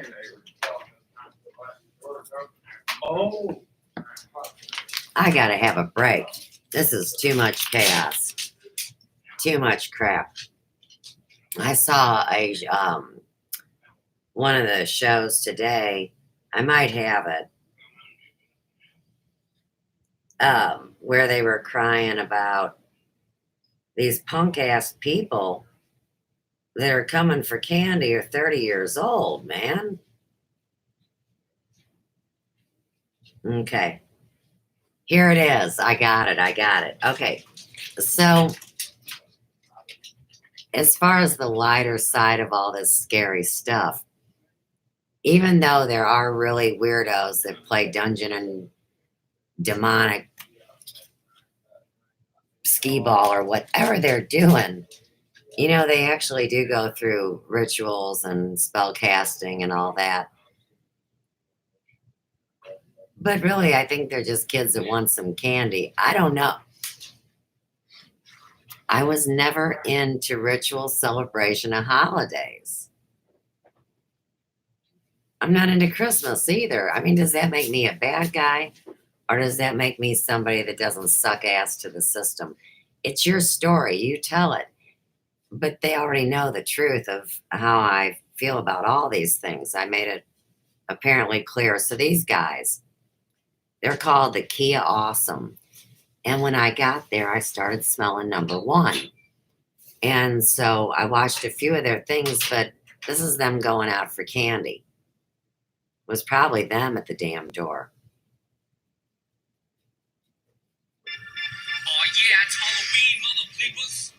Oh. I gotta have a break. This is too much chaos. Too much crap. I saw a one of the shows today. I might have it. Where they were crying about these punk ass people that are coming for candy are 30 years old, man. Okay. Here it is. I got it. Okay. So, as far as the lighter side of all this scary stuff, even though there are really weirdos that play dungeon and demonic skee ball or whatever they're doing, you know, they actually do go through rituals and spell casting and all that. But really, I think they're just kids that want some candy. I don't know. I was never into ritual celebration of holidays. I'm not into Christmas either. I mean, does that make me a bad guy? Or does that make me somebody that doesn't suck ass to the system? It's your story. You tell it. But they already know the truth of how I feel about all these things. I made it apparently clear. So these guys, they're called the Kia Awesome. And when I got there, I started smelling number one. And so I watched a few of their things, but this is them going out for candy. It was probably them at the damn door. Oh yeah, it's Halloween, mother bleepers.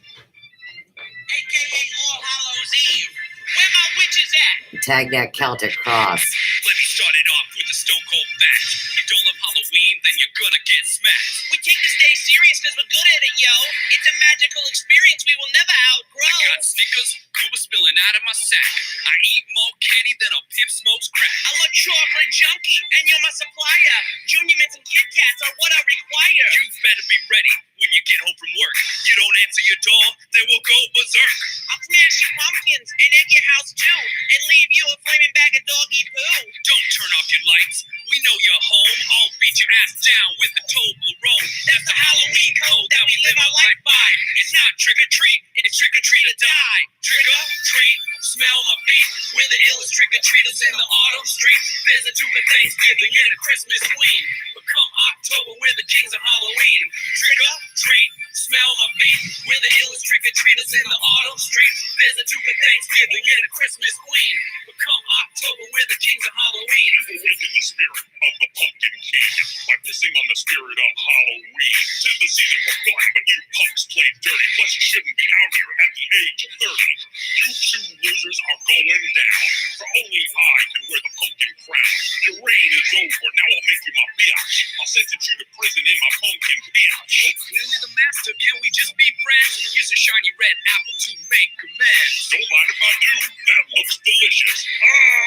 AKA All Hallows Eve. Where my witches at? Tag that Celtic cross. Let me start it off with a stone cold fact. You don't love Halloween, then you're gonna get smacked. We take this day serious because we're good at it, yo. It's a magical experience we will never outgrow. I got Snickers, you were spilling out of my sack. I eat more candy than a pimp smokes crack. I'm a chocolate junkie, and you're my supplier. Junior Mints and Kit Kats are what I require. You better be ready when you get home from work. You don't answer your door, then we'll go berserk. I'll smash your pumpkins and egg your house too, and leave you a flaming bag of doggy poo. Don't turn off your lights. We know you're home. I'll beat your ass down with a Toblerone. That's the Halloween code that we live our life by. It's not trick or treat, it's trick or treat or die. Trick or treat, smell my feet. We're the illest trick or treaters in the autumn street. There's a Duke of Thanksgiving and a Christmas Queen. But come October, we're the kings of Halloween. Trick or treat, smell my feet. We're the illest trick or treaters in the autumn street. There's a Duke of Thanksgiving and a Christmas Queen. But come October, we're the kings of Halloween. Awaken the spirit of the Pumpkin King by pissing on the spirit of Halloween. 'Tis the season for fun, but you punks play dirty. Plus, you shouldn't be out here at the age of 30. You two losers are going down. For only I can wear the pumpkin crown. Your reign is over. Now I'll make you my biatch. I'll sentence you to prison in my pumpkin biatch. Oh, clearly the master. Can we just be friends? Use a shiny red apple to make amends. Don't mind if I do. That looks delicious.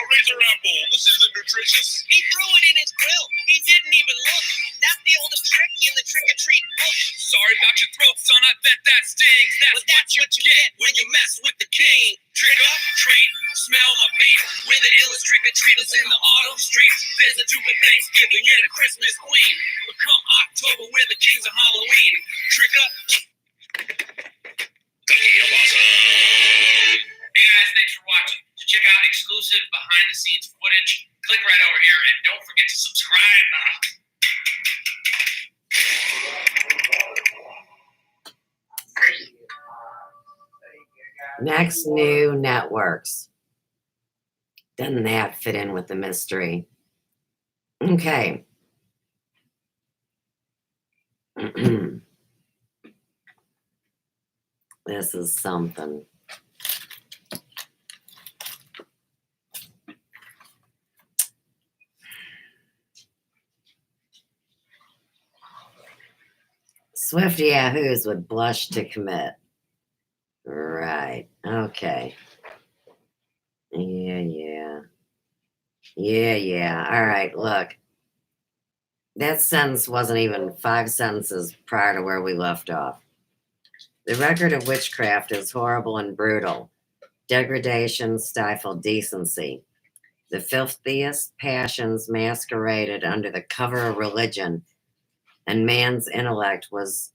Razor apple. This isn't nutritious. He threw it in his grill. He didn't even look. That's the oldest trick in the trick-or-treat book. Sorry about your throat, son. I bet that stings. That's what you get when you mess with the king. Trick or treat, smell my feet. We're the illest trick-or-treaters in the autumn street. There's a Duke of Thanksgiving and a Christmas Queen. But come October, we're the kings of Halloween. Trick or Hey guys, thanks for watching. To check out exclusive behind-the-scenes footage, click right over here and don't forget to subscribe. Next new networks. Doesn't that fit in with the mystery? Okay. This is something. Swift yahoos would blush to commit. Right. Okay. Yeah. All right, look. That sentence wasn't even 5 sentences prior to where we left off. The record of witchcraft is horrible and brutal. Degradation stifled decency. The filthiest passions masqueraded under the cover of religion, and man's intellect was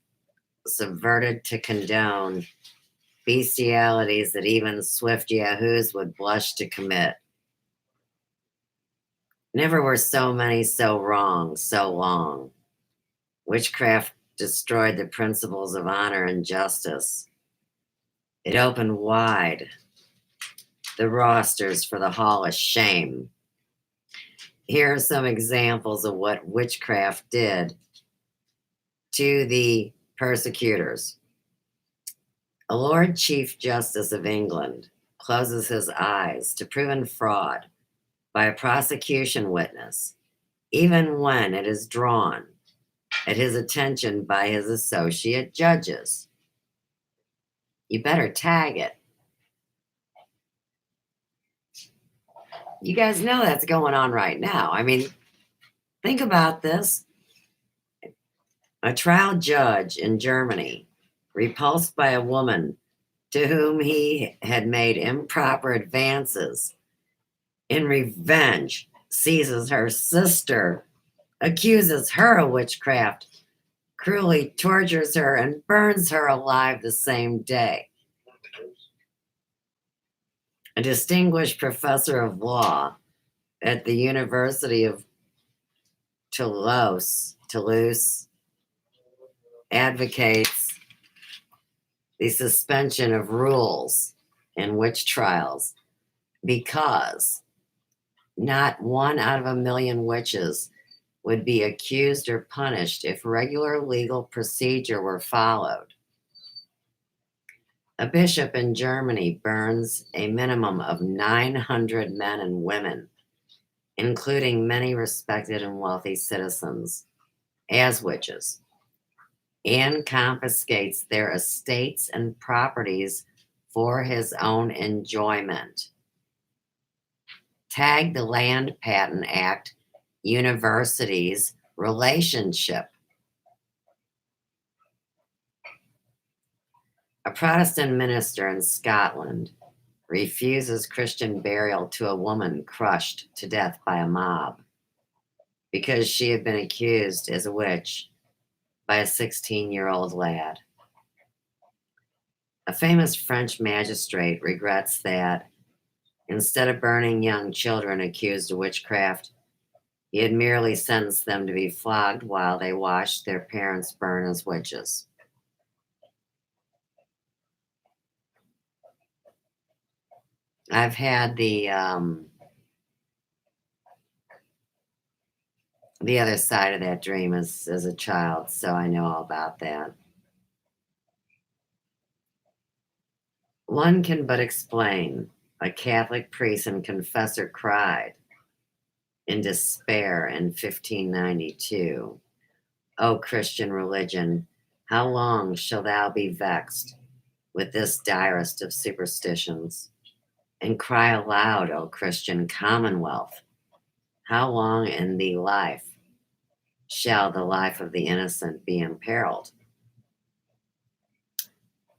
subverted to condone bestialities that even swift yahoos would blush to commit. Never were so many so wrong, so long. Witchcraft destroyed the principles of honor and justice. It opened wide the rosters for the hall of shame. Here are some examples of what witchcraft did to the persecutors. A Lord Chief Justice of England closes his eyes to proven fraud by a prosecution witness, even when it is drawn at his attention by his associate judges. You better tag it. You guys know that's going on right now. I mean, think about this. A trial judge in Germany, repulsed by a woman to whom he had made improper advances, in revenge, seizes her sister, accuses her of witchcraft, cruelly tortures her, and burns her alive the same day. A distinguished professor of law at the University of Toulouse advocates the suspension of rules in witch trials because not 1 out of 1,000,000 witches would be accused or punished if regular legal procedure were followed. A bishop in Germany burns a minimum of 900 men and women, including many respected and wealthy citizens, as witches, and confiscates their estates and properties for his own enjoyment. Tag the Land Patent Act universities relationship. A Protestant minister in Scotland refuses Christian burial to a woman crushed to death by a mob because she had been accused as a witch by a 16-year-old lad. A famous French magistrate regrets that instead of burning young children accused of witchcraft, he had merely sentenced them to be flogged while they watched their parents burn as witches. I've had the other side of that dream as a child, so I know all about that. One can but explain. A Catholic priest and confessor cried in despair in 1592, O Christian religion, how long shalt thou be vexed with this direst of superstitions? And cry aloud, O Christian commonwealth, how long in thee life shall the life of the innocent be imperiled?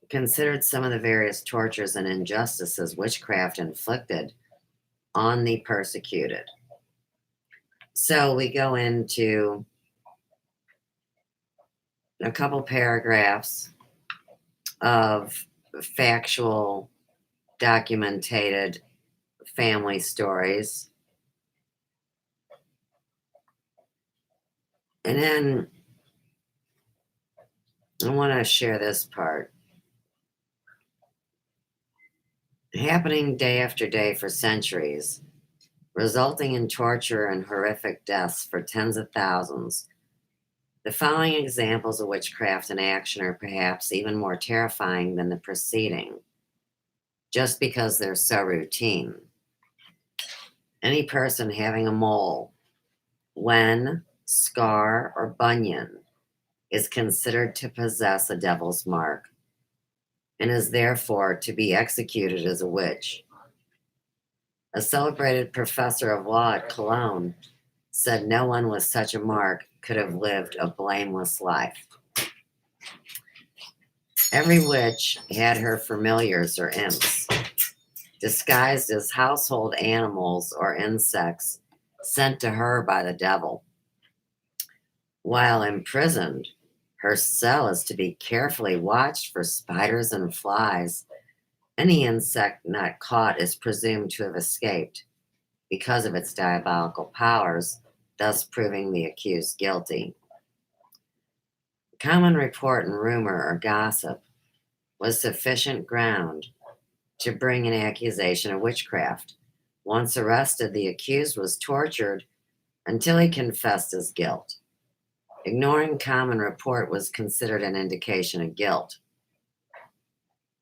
Considered some of the various tortures and injustices witchcraft inflicted on the persecuted. So we go into a couple paragraphs of factual, documented family stories. And then I want to share this part. Happening day after day for centuries, resulting in torture and horrific deaths for tens of thousands, The following examples of witchcraft in action are perhaps even more terrifying than the preceding, just because they're so routine. Any person having a mole, wen, scar, or bunion is considered to possess a devil's mark and is therefore to be executed as a witch. A celebrated professor of law at Cologne said no one with such a mark could have lived a blameless life. Every witch had her familiars or imps, disguised as household animals or insects sent to her by the devil. While imprisoned, her cell is to be carefully watched for spiders and flies. Any insect not caught is presumed to have escaped because of its diabolical powers, thus proving the accused guilty. Common report and rumor or gossip was sufficient ground to bring an accusation of witchcraft. Once arrested, the accused was tortured until he confessed his guilt. Ignoring common report was considered an indication of guilt.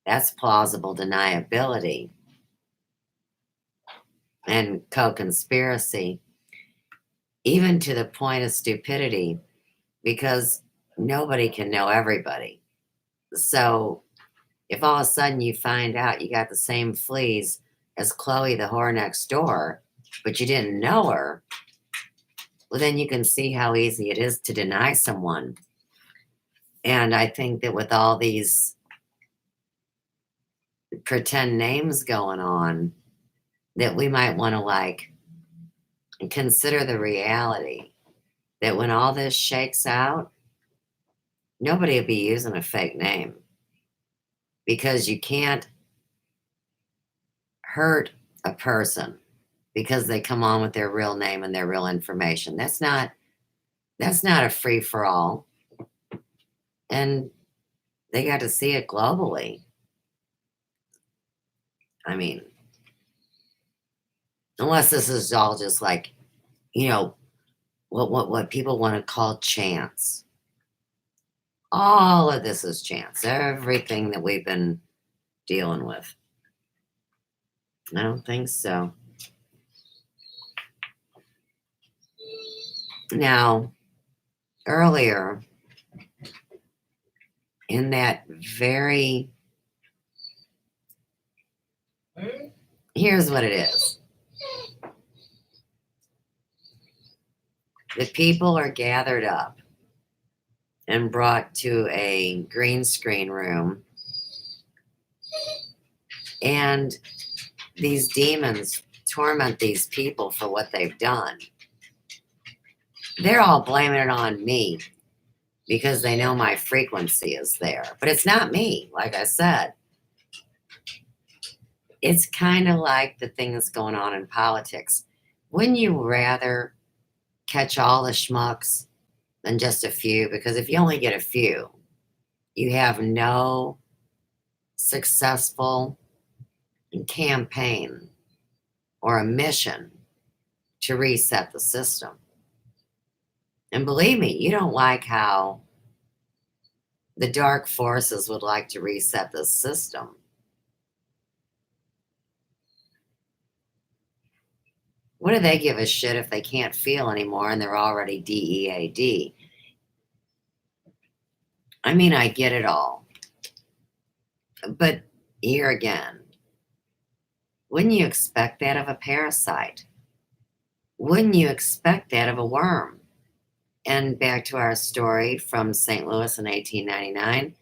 That's plausible deniability and co-conspiracy, even to the point of stupidity, because nobody can know everybody. So if all of a sudden you find out you got the same fleas as Chloe the whore next door, but you didn't know her, well, then you can see how easy it is to deny someone. And I think that with all these pretend names going on, that we might want to consider the reality that when all this shakes out, nobody will be using a fake name, because you can't hurt a person because they come on with their real name and their real information. That's not a free for all. And they got to see it globally. I mean, unless this is all just what people want to call chance. All of this is chance. Everything that we've been dealing with. I don't think so. Now, earlier in that very, here's what it is. The people are gathered up and brought to a green screen room, and these demons torment these people for what they've done. They're all blaming it on me because they know my frequency is there. But it's not me, like I said. It's kind of like the thing that's going on in politics. Wouldn't you rather catch all the schmucks than just a few? Because if you only get a few, you have no successful campaign or a mission to reset the system. And believe me, you don't like how the dark forces would like to reset the system. What do they give a shit if they can't feel anymore and they're already DEAD? I mean, I get it all. But here again, wouldn't you expect that of a parasite? Wouldn't you expect that of a worm? And back to our story from St. Louis in 1899.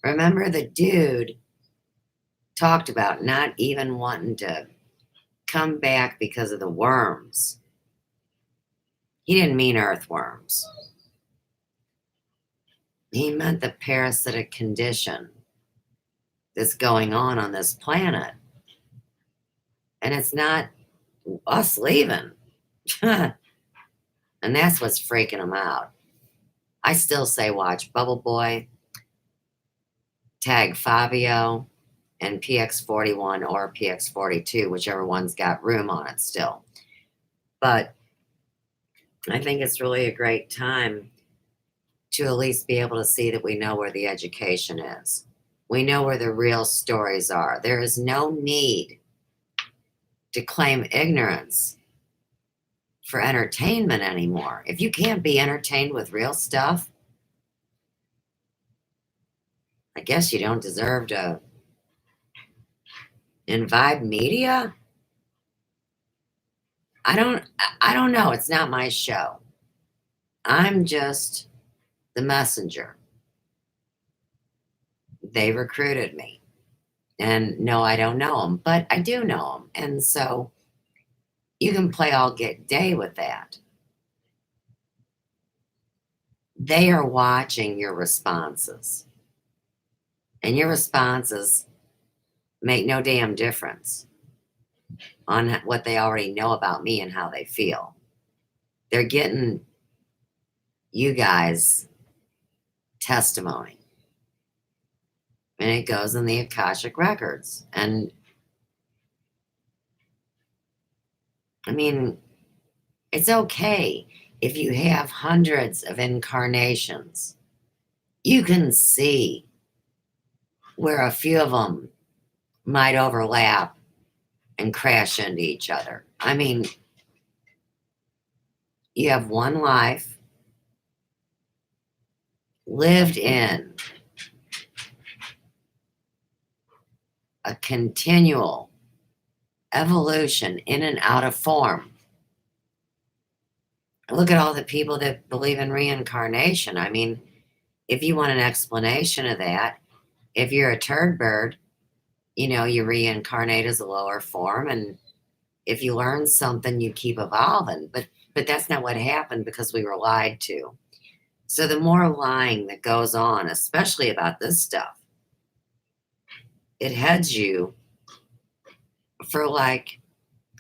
Remember, the dude talked about not even wanting to come back because of the worms. He didn't mean earthworms. He meant the parasitic condition that's going on this planet. And it's not us leaving. And that's what's freaking him out. I still say watch Bubble Boy, tag Fabio, and PX41 or PX42, whichever one's got room on it still. But I think it's really a great time to at least be able to see that we know where the education is. We know where the real stories are. There is no need to claim ignorance for entertainment anymore. If you can't be entertained with real stuff, I guess you don't deserve to imbibe media. I don't know. It's not my show. I'm just the messenger. They recruited me. And no, I don't know them, but I do know them. And so you can play all get day with that. They are watching your responses. And your responses make no damn difference on what they already know about me and how they feel. They're getting you guys testimony. And it goes in the Akashic records. And I mean, it's okay if you have hundreds of incarnations. You can see where a few of them might overlap and crash into each other. I mean, you have one life lived in a continual evolution in and out of form. Look at all the people that believe in reincarnation. I mean, if you want an explanation of that, if you're a turd bird, you know, you reincarnate as a lower form, and if you learn something, you keep evolving. But that's not what happened, because we were lied to. So the more lying that goes on, especially about this stuff, it heads you for, like,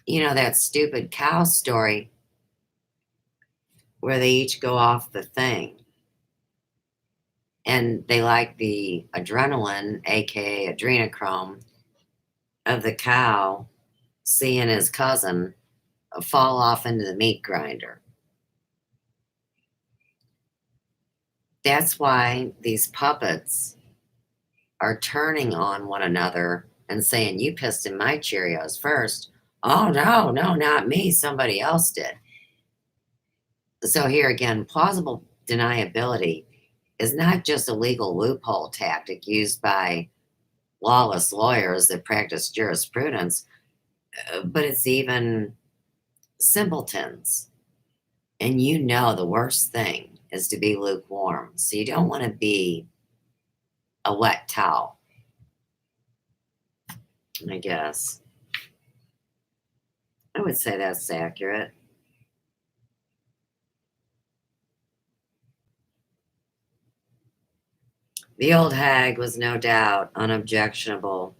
you know, that stupid cow story where they each go off the thing. And they like the adrenaline, aka adrenochrome, of the cow seeing his cousin fall off into the meat grinder. That's why these puppets are turning on one another and saying, you pissed in my Cheerios first. Oh, no, not me. Somebody else did. So here again, plausible deniability is not just a legal loophole tactic used by lawless lawyers that practice jurisprudence, but it's even simpletons. And you know the worst thing is to be lukewarm. So you don't want to be a wet towel, I guess. I would say that's accurate. The old hag was no doubt unobjectionable,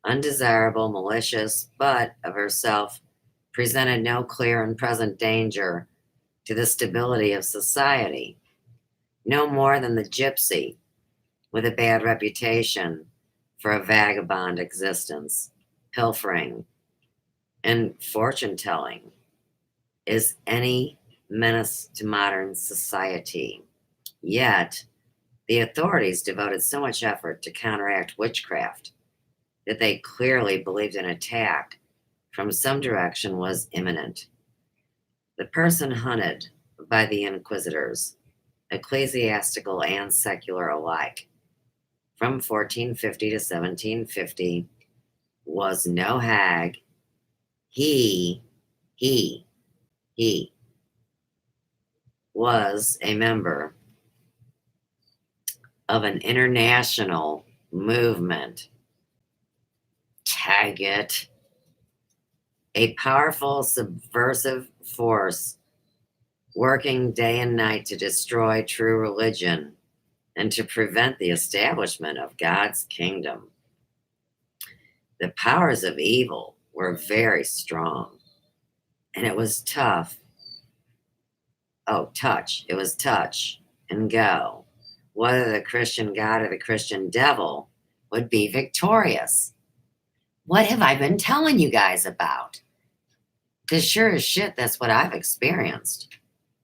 undesirable, malicious, but of herself presented no clear and present danger to the stability of society, no more than the gypsy with a bad reputation for a vagabond existence, pilfering, and fortune telling is any menace to modern society. Yet, the authorities devoted so much effort to counteract witchcraft that they clearly believed an attack from some direction was imminent. The person hunted by the inquisitors, ecclesiastical and secular alike, from 1450 to 1750, was no hag. He was a member of an international movement. Tag it. A powerful subversive force working day and night to destroy true religion and to prevent the establishment of God's kingdom. The powers of evil were very strong, and it was tough. It was touch and go whether the Christian God or the Christian devil would be victorious. What have I been telling you guys about? Because sure as shit, that's what I've experienced.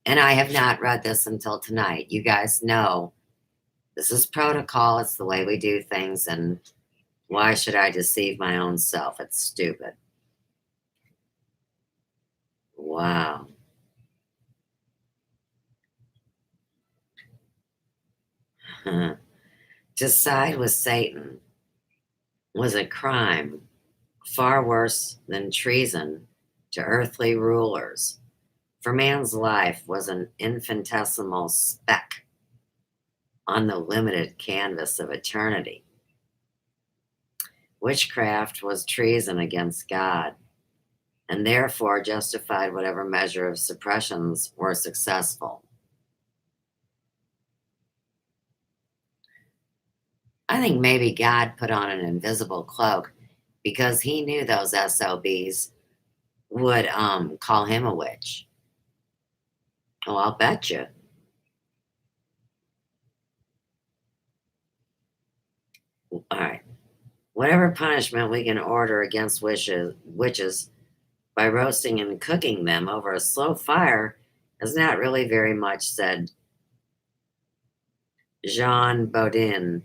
And I have not read this until tonight. You guys know this is protocol. It's the way we do things. And why should I deceive my own self? It's stupid. Wow. To side with Satan was a crime far worse than treason to earthly rulers, for man's life was an infinitesimal speck on the limited canvas of eternity. Witchcraft was treason against God, and therefore justified whatever measure of suppressions were successful. I think maybe God put on an invisible cloak because he knew those SOBs would call him a witch. Oh, I'll bet you. All right. Whatever punishment we can order against witches by roasting and cooking them over a slow fire is not really very much, said Jean Bodin,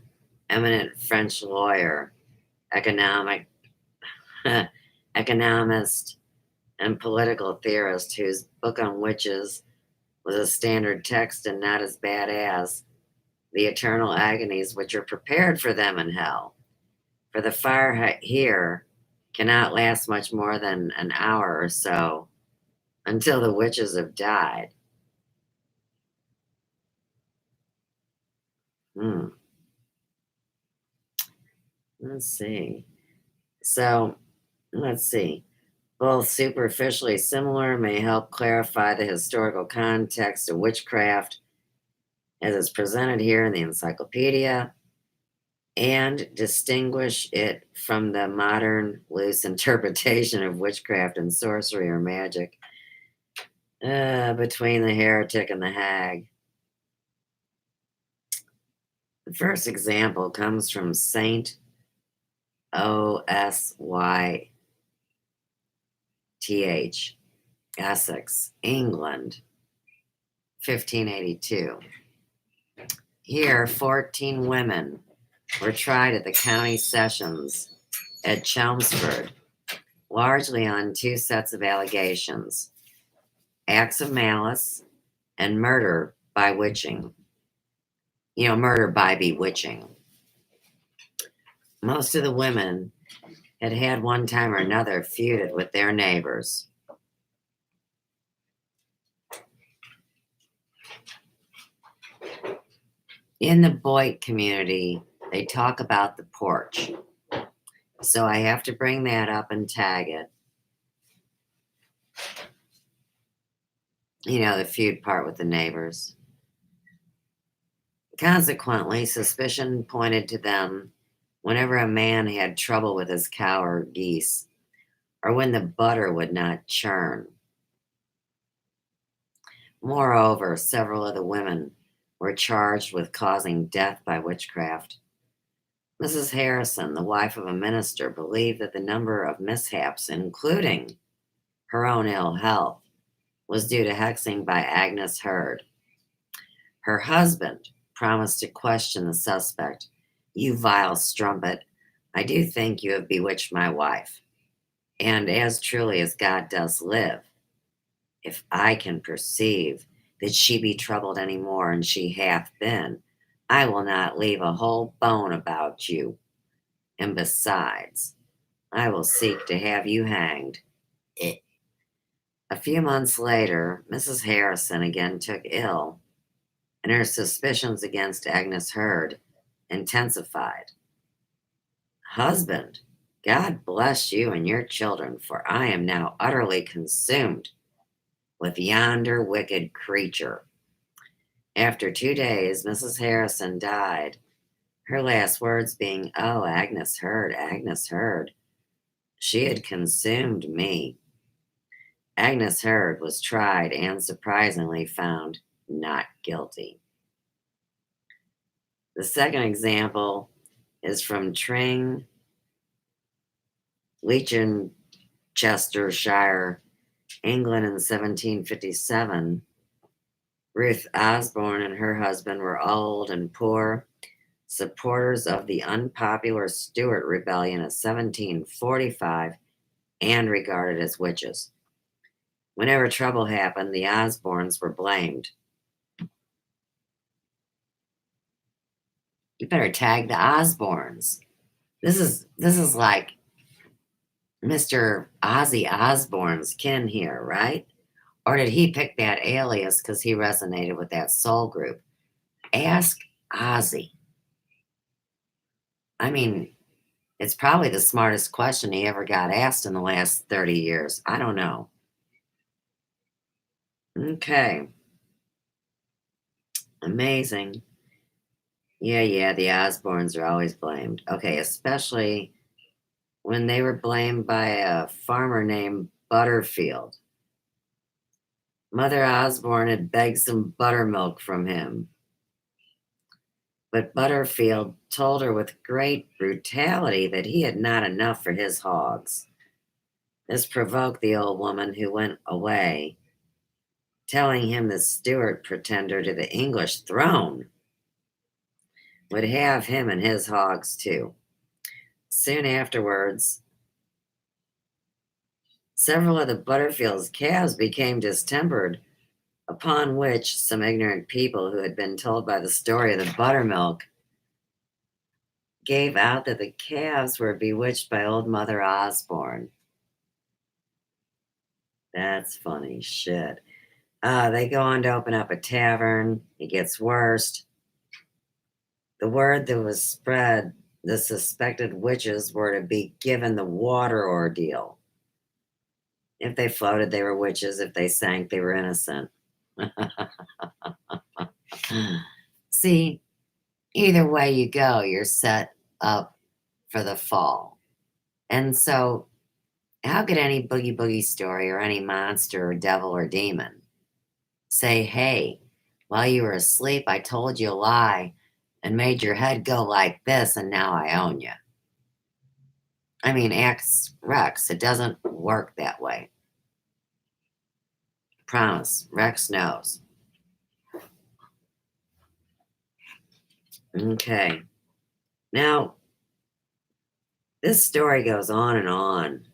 eminent French lawyer, economist, and political theorist whose book on witches was a standard text and not as bad as the eternal agonies which are prepared for them in hell. For the fire here cannot last much more than an hour or so until the witches have died. Let's see. So, let's see. Both superficially similar may help clarify the historical context of witchcraft as it's presented here in the encyclopedia and distinguish it from the modern loose interpretation of witchcraft and sorcery or magic between the heretic and the hag. The first example comes from Saint Osyth, Essex, England, 1582. Here, 14 women were tried at the county sessions at Chelmsford, largely on two sets of allegations: acts of malice and murder by witching. Murder by bewitching. Most of the women had had one time or another feuded with their neighbors. In the Boyd community, they talk about the porch. So I have to bring that up and tag it. The feud part with the neighbors. Consequently, suspicion pointed to them whenever a man had trouble with his cow or geese, or when the butter would not churn. Moreover, several of the women were charged with causing death by witchcraft. Mrs. Harrison, the wife of a minister, believed that the number of mishaps, including her own ill health, was due to hexing by Agnes Hurd. Her husband promised to question the suspect. "You vile strumpet, I do think you have bewitched my wife. And as truly as God does live, if I can perceive that she be troubled any more, and she hath been, I will not leave a whole bone about you. And besides, I will seek to have you hanged." A few months later, Mrs. Harrison again took ill, and her suspicions against Agnes Hurd intensified. "Husband, God bless you and your children, for I am now utterly consumed with yonder wicked creature." After 2 days, Mrs. Harrison died, her last words being, "Oh, Agnes Hurd, Agnes Hurd, she had consumed me." Agnes Hurd was tried and surprisingly found not guilty. The second example is from Tring, Leicestershire, England in 1757. Ruth Osborne and her husband were old and poor, supporters of the unpopular Stuart Rebellion of 1745 and regarded as witches. Whenever trouble happened, the Osbornes were blamed. You better tag the Osbornes. This is like Mr. Ozzy Osbourne's kin here, right? Or did he pick that alias because he resonated with that soul group? Ask Ozzy. I mean, it's probably the smartest question he ever got asked in the last 30 years. I don't know. Okay. Amazing. Yeah, the Osbournes are always blamed. Okay, especially when they were blamed by a farmer named Butterfield. Mother Osborne had begged some buttermilk from him, but Butterfield told her with great brutality that he had not enough for his hogs. This provoked the old woman, who went away, telling him the Stuart pretender to the English throne would have him and his hogs too. Soon afterwards, several of the Butterfield's calves became distempered, upon which some ignorant people who had been told by the story of the buttermilk gave out that the calves were bewitched by old Mother Osborne. That's funny shit. They go on to open up a tavern. It gets worse. The word that was spread, the suspected witches were to be given the water ordeal. If they floated, they were witches. If they sank, they were innocent. See, either way you go, you're set up for the fall. And so, how could any boogie boogie story or any monster or devil or demon say, hey, while you were asleep, I told you a lie and made your head go like this, and now I own you? I mean, ask Rex. It doesn't work that way. Promise. Rex knows. Okay. Now, this story goes on and on.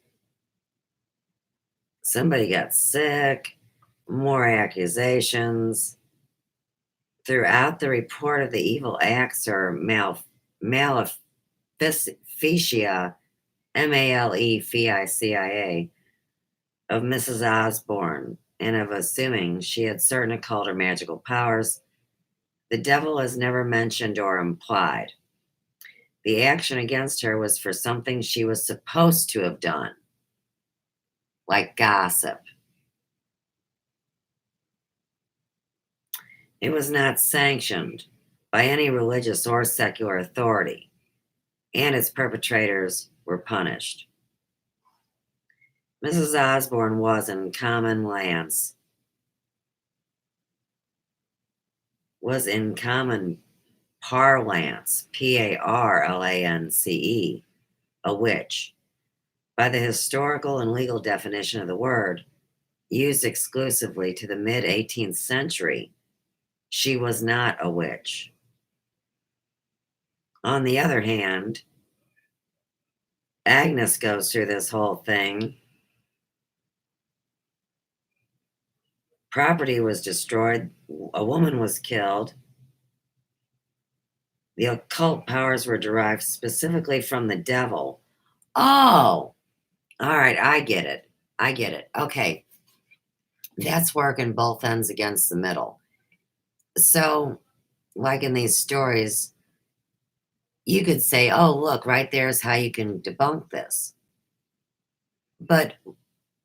Somebody got sick, more accusations. Throughout the report of the evil acts or maleficia, maleficia, of Mrs. Osborne, and of assuming she had certain occult or magical powers, the devil is never mentioned or implied. The action against her was for something she was supposed to have done, like gossip. It was not sanctioned by any religious or secular authority, and its perpetrators were punished. Mrs. Osborne was, in common parlance, Parlance, a witch. By the historical and legal definition of the word, used exclusively to the mid-18th century, she was not a witch. On the other hand, Agnes goes through this whole thing. Property was destroyed. A woman was killed. The occult powers were derived specifically from the devil. Oh, all right. I get it. Okay. That's working both ends against the middle. So, like in these stories, you could say, oh, look, right there's how you can debunk this. But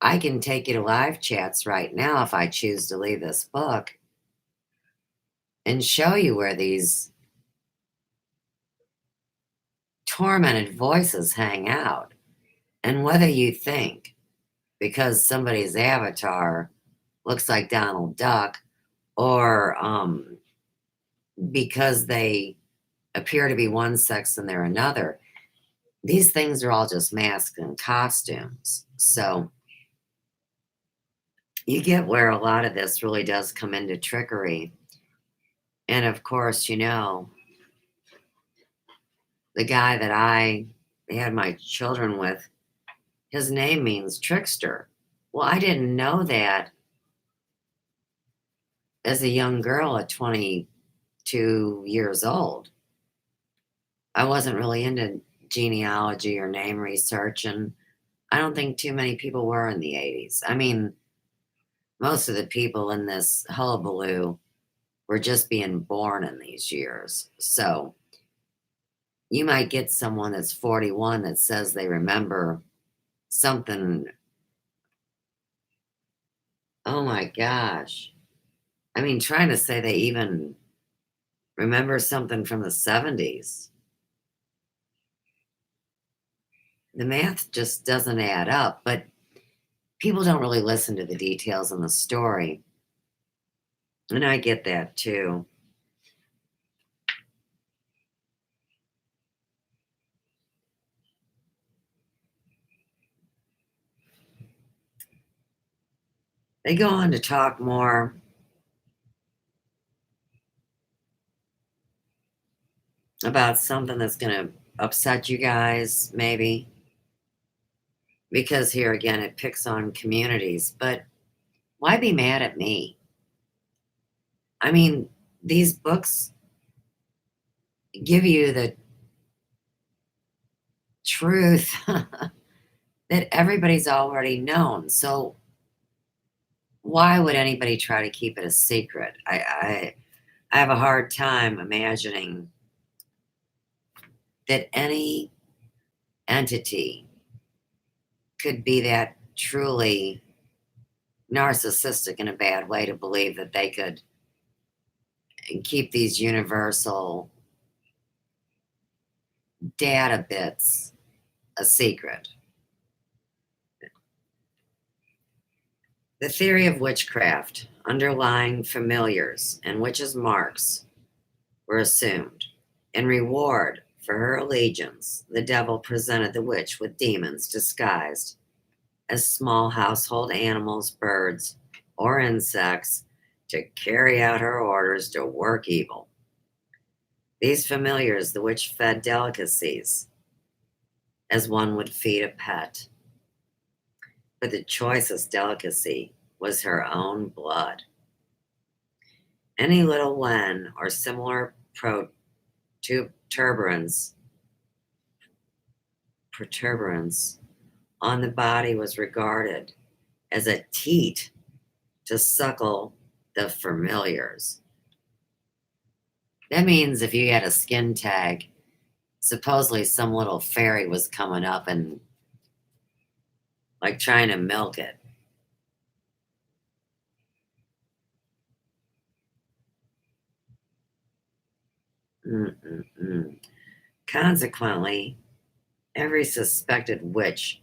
I can take you to live chats right now if I choose to leave this book and show you where these tormented voices hang out. And whether you think because somebody's avatar looks like Donald Duck, or because they appear to be one sex and they're another, these things are all just masks and costumes. So you get where a lot of this really does come into trickery. And of course, the guy that I had my children with, his name means trickster. Well, I didn't know that as a young girl at 22 years old. I wasn't really into genealogy or name research, and I don't think too many people were in the 80s. I mean, most of the people in this hullabaloo were just being born in these years. So you might get someone that's 41 that says they remember something. Oh my gosh. I mean, trying to say they even remember something from the 70s. The math just doesn't add up, but people don't really listen to the details in the story. And I get that too. They go on to talk more about something that's going to upset you guys, maybe. Because here again, it picks on communities. But why be mad at me? I mean, these books give you the truth that everybody's already known. So why would anybody try to keep it a secret? I have a hard time imagining that any entity could be that truly narcissistic in a bad way to believe that they could keep these universal data bits a secret. The theory of witchcraft, underlying familiars and witches' marks were assumed. In reward for her allegiance, the devil presented the witch with demons disguised as small household animals, birds, or insects to carry out her orders to work evil. These familiars the witch fed delicacies as one would feed a pet. But the choicest delicacy was her own blood. Any little wen or similar protuberance on the body was regarded as a teat to suckle the familiars. That means if you had a skin tag, supposedly some little fairy was coming up and like trying to milk it. Mm-mm-mm. Consequently, every suspected witch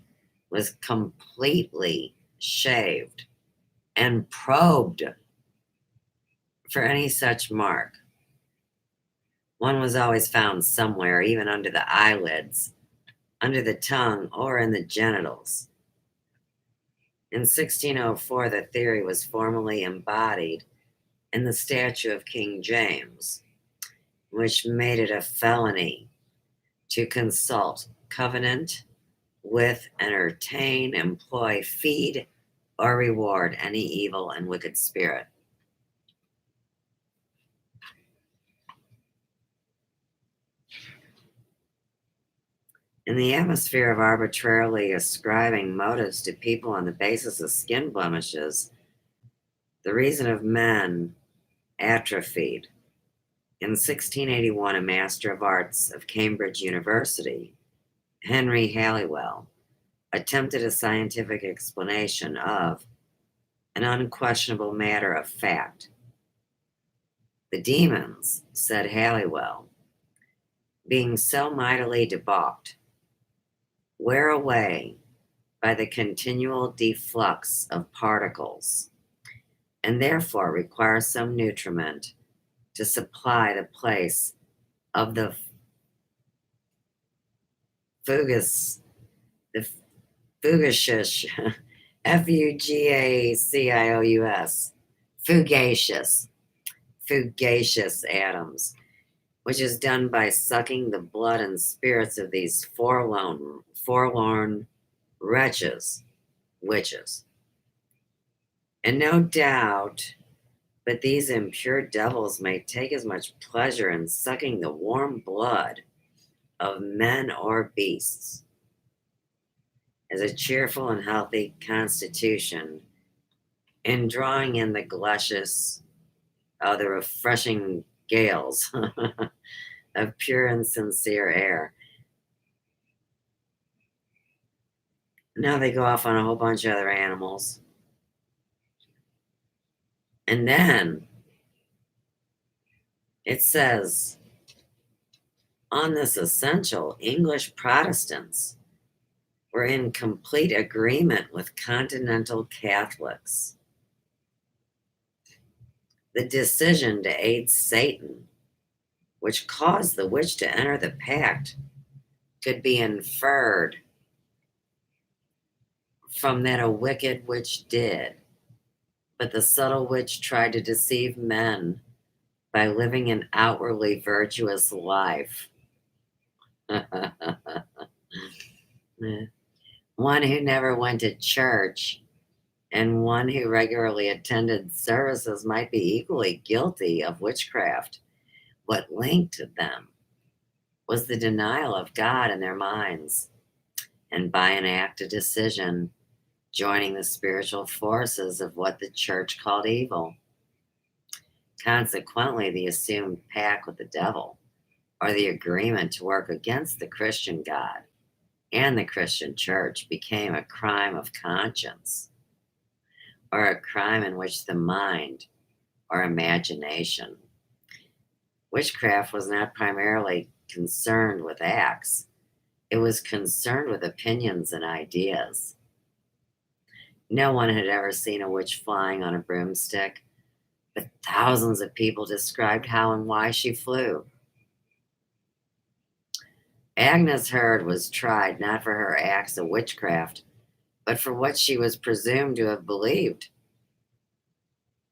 was completely shaved and probed for any such mark. One was always found somewhere, even under the eyelids, under the tongue, or in the genitals. In 1604, the theory was formally embodied in the Statute of King James, which made it a felony to consult, covenant with, entertain, employ, feed, or reward any evil and wicked spirit. In the atmosphere of arbitrarily ascribing motives to people on the basis of skin blemishes, the reason of men atrophied. In 1681, a Master of Arts of Cambridge University, Henry Halliwell, attempted a scientific explanation of an unquestionable matter of fact. The demons, said Halliwell, being so mightily debauched, wear away by the continual deflux of particles, and therefore require some nutriment to supply the place of the fugacious Fugacious. Fugacious atoms, which is done by sucking the blood and spirits of these forlorn witches. And no doubt, but these impure devils may take as much pleasure in sucking the warm blood of men or beasts as a cheerful and healthy constitution in drawing in the the refreshing gales of pure and sincere air. Now they go off on a whole bunch of other animals. And then it says, on this essential, English Protestants were in complete agreement with continental Catholics. The decision to aid Satan, which caused the witch to enter the pact, could be inferred from that a wicked witch did. But the subtle witch tried to deceive men by living an outwardly virtuous life. One who never went to church and one who regularly attended services might be equally guilty of witchcraft. What linked them was the denial of God in their minds, and by an act of decision, joining the spiritual forces of what the church called evil. Consequently, the assumed pact with the devil, or the agreement to work against the Christian God and the Christian church, became a crime of conscience, or a crime in which the mind or imagination. Witchcraft was not primarily concerned with acts, it was concerned with opinions and ideas. No one had ever seen a witch flying on a broomstick, but thousands of people described how and why she flew. Agnes Heard was tried not for her acts of witchcraft, but for what she was presumed to have believed.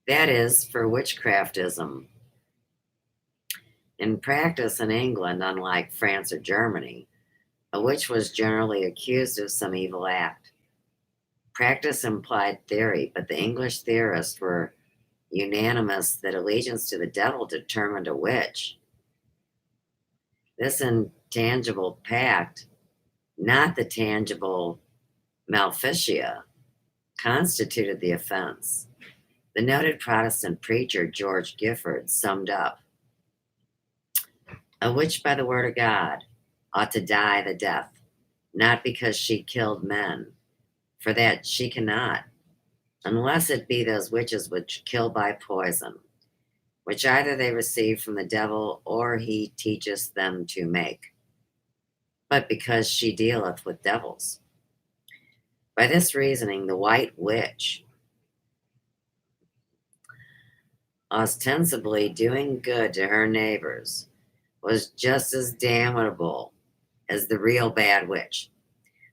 That is, for witchcraftism. In practice in England, unlike France or Germany, a witch was generally accused of some evil act. Practice implied theory, but the English theorists were unanimous that allegiance to the devil determined a witch. This intangible pact, not the tangible maleficia, constituted the offense. The noted Protestant preacher George Gifford summed up, "A witch by the word of God ought to die the death, not because she killed men, for that she cannot, unless it be those witches which kill by poison, which either they receive from the devil or he teacheth them to make, but because she dealeth with devils." By this reasoning, the white witch, ostensibly doing good to her neighbors, was just as damnable as the real bad witch.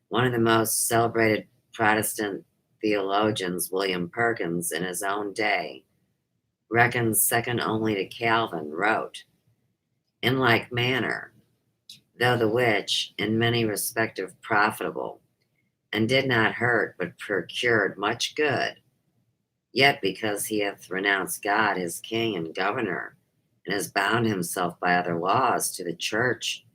One of the most celebrated Protestant theologians, William Perkins, in his own day, reckoned second only to Calvin, wrote, "In like manner, though the witch, in many respects profitable, and did not hurt but procured much good, yet because he hath renounced God his king and governor, and has bound himself by other laws to the church,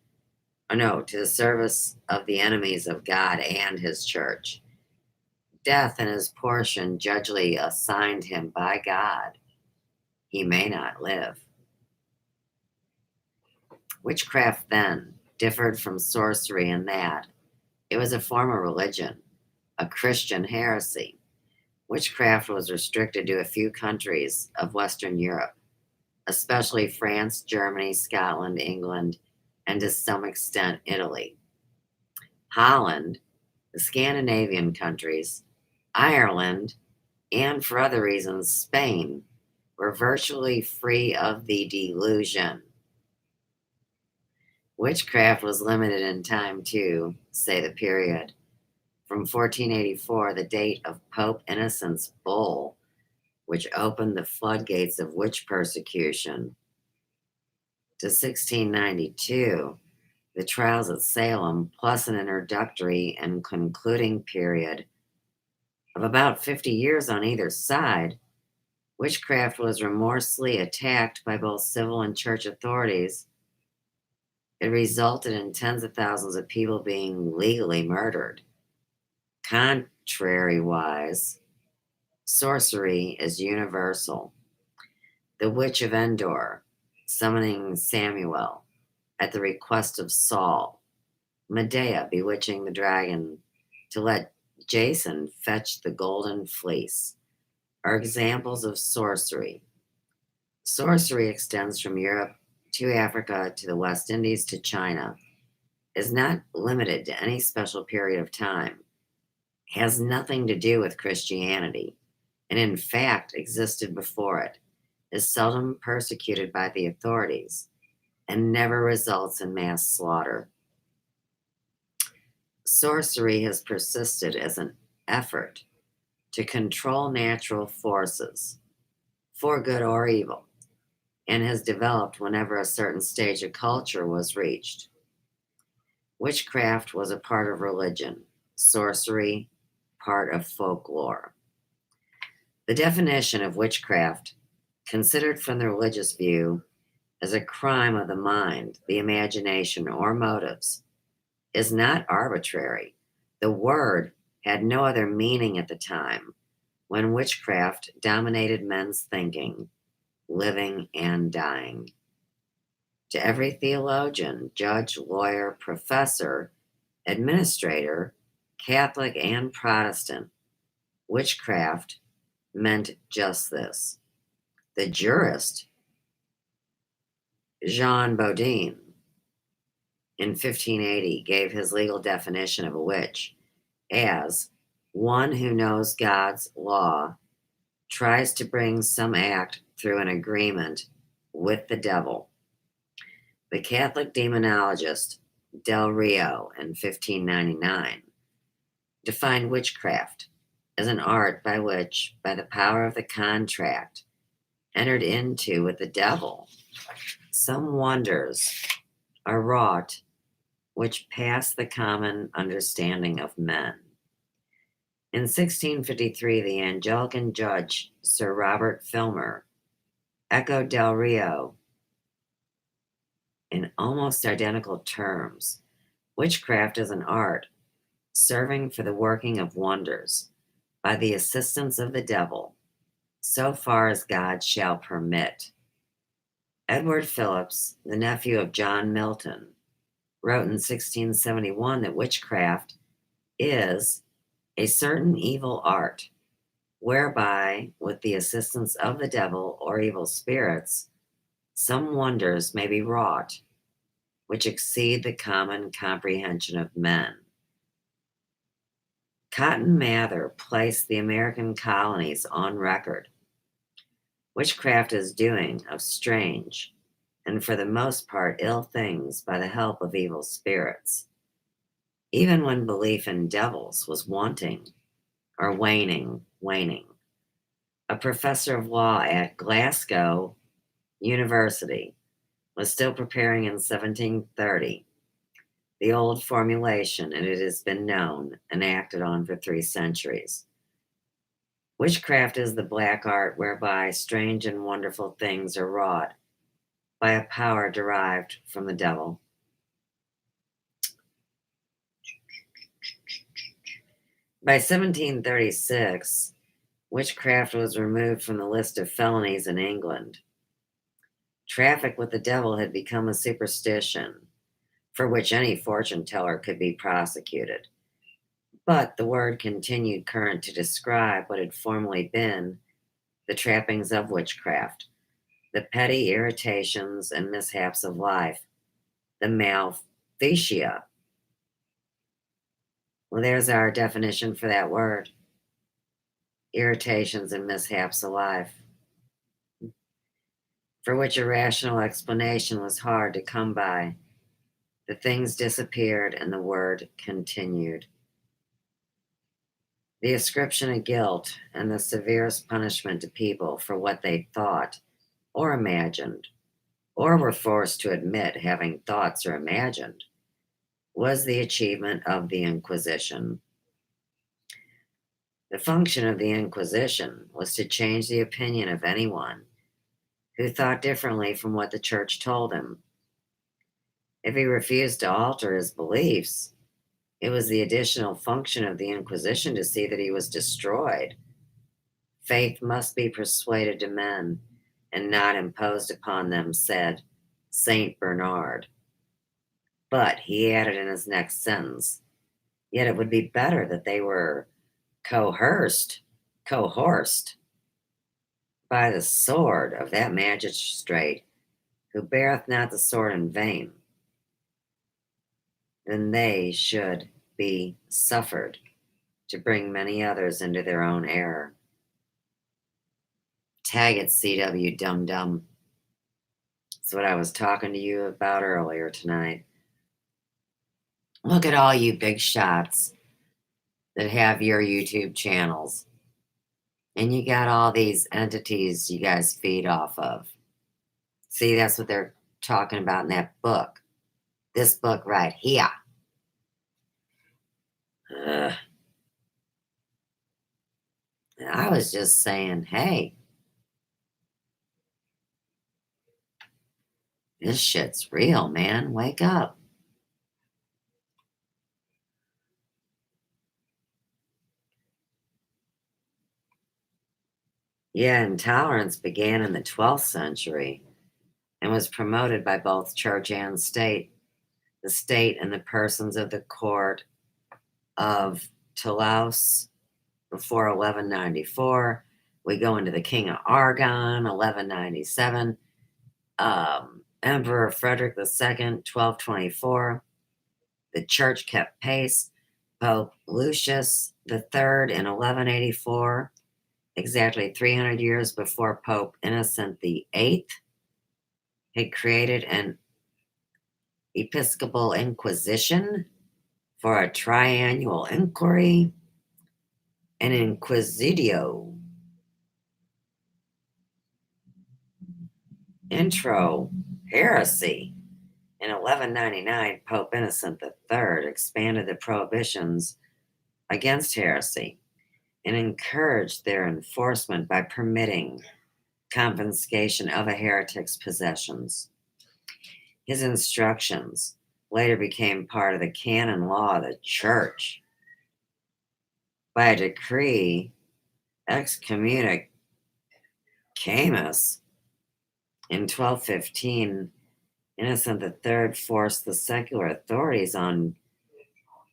to the service of the enemies of God and his church, death in his portion judgely assigned him by God, he may not live." Witchcraft, then, differed from sorcery in that it was a form of religion, a Christian heresy. Witchcraft was restricted to a few countries of Western Europe, especially France, Germany, Scotland, England, and to some extent Italy. Holland, the Scandinavian countries, Ireland, and for other reasons, Spain, were virtually free of the delusion. Witchcraft was limited in time too, say the period, from 1484, the date of Pope Innocent's bull, which opened the floodgates of witch persecution, to 1692, the trials at Salem, plus an introductory and concluding period of about 50 years on either side, witchcraft was remorselessly attacked by both civil and church authorities. It resulted in tens of thousands of people being legally murdered. Contrariwise, sorcery is universal. The Witch of Endor, summoning Samuel at the request of Saul. Medea bewitching the dragon to let Jason fetch the golden fleece, are examples of sorcery. Sorcery extends from Europe to Africa to the West Indies to China, is not limited to any special period of time, has nothing to do with Christianity, and in fact existed before it, is seldom persecuted by the authorities, and never results in mass slaughter. Sorcery has persisted as an effort to control natural forces, for good or evil, and has developed whenever a certain stage of culture was reached. Witchcraft was a part of religion, sorcery, part of folklore. The definition of witchcraft, considered from the religious view as a crime of the mind, the imagination, or motives, is not arbitrary. The word had no other meaning at the time when witchcraft dominated men's thinking, living and dying. To every theologian, judge, lawyer, professor, administrator, Catholic and Protestant, witchcraft meant just this. The jurist, Jean Bodin, in 1580, gave his legal definition of a witch as one who knows God's law, tries to bring some act through an agreement with the devil. The Catholic demonologist Del Rio in 1599 defined witchcraft as an art by which, by the power of the contract entered into with the devil, some wonders are wrought which pass the common understanding of men. In 1653, the Anglican judge, Sir Robert Filmer, echoed Del Rio in almost identical terms. Witchcraft is an art serving for the working of wonders by the assistance of the devil, so far as God shall permit. Edward Phillips, the nephew of John Milton, wrote in 1671 that witchcraft is a certain evil art, whereby, with the assistance of the devil or evil spirits, some wonders may be wrought, which exceed the common comprehension of men. Cotton Mather placed the American colonies on record. Witchcraft is doing of strange, and for the most part ill things by the help of evil spirits, even when belief in devils was wanting or waning. A professor of law at Glasgow University was still preparing in 1730 the old formulation, and it has been known and acted on for 3 centuries. Witchcraft is the black art whereby strange and wonderful things are wrought by a power derived from the devil. By 1736, witchcraft was removed from the list of felonies in England. Traffic with the devil had become a superstition for which any fortune teller could be prosecuted. But the word continued current to describe what had formerly been the trappings of witchcraft, the petty irritations and mishaps of life, the maleficia. Well, there's our definition for that word. Irritations and mishaps of life, for which a rational explanation was hard to come by. The things disappeared and the word continued. The ascription of guilt and the severest punishment to people for what they thought or imagined, or were forced to admit having thoughts or imagined, was the achievement of the Inquisition. The function of the Inquisition was to change the opinion of anyone who thought differently from what the church told him. If he refused to alter his beliefs, it was the additional function of the Inquisition to see that he was destroyed. Faith must be persuaded to men and not imposed upon them, said Saint Bernard. But he added in his next sentence, yet it would be better that they were coerced by the sword of that magistrate who beareth not the sword in vain, than they should be suffered to bring many others into their own error. Tag it, CW Dum Dum. That's what I was talking to you about earlier tonight. Look at all you big shots that have your YouTube channels. And you got all these entities you guys feed off of. See, that's what they're talking about in that book. This book right here. Ugh. And I was just saying, hey, this shit's real, man. Wake up. Yeah, intolerance began in the 12th century and was promoted by both church and state. The state and the persons of the court of Toulouse before 1194. We go into the King of Aragon, 1197. Emperor Frederick II, 1224. The church kept pace. Pope Lucius III in 1184, exactly 300 years before Pope Innocent VIII, had created an episcopal inquisition for a triannual inquiry, an inquisitio. Intro heresy. In 1199, Pope Innocent III expanded the prohibitions against heresy and encouraged their enforcement by permitting confiscation of a heretic's possessions. His instructions later became part of the canon law of the church. By a decree excommunicamus in 1215, Innocent III forced the secular authorities on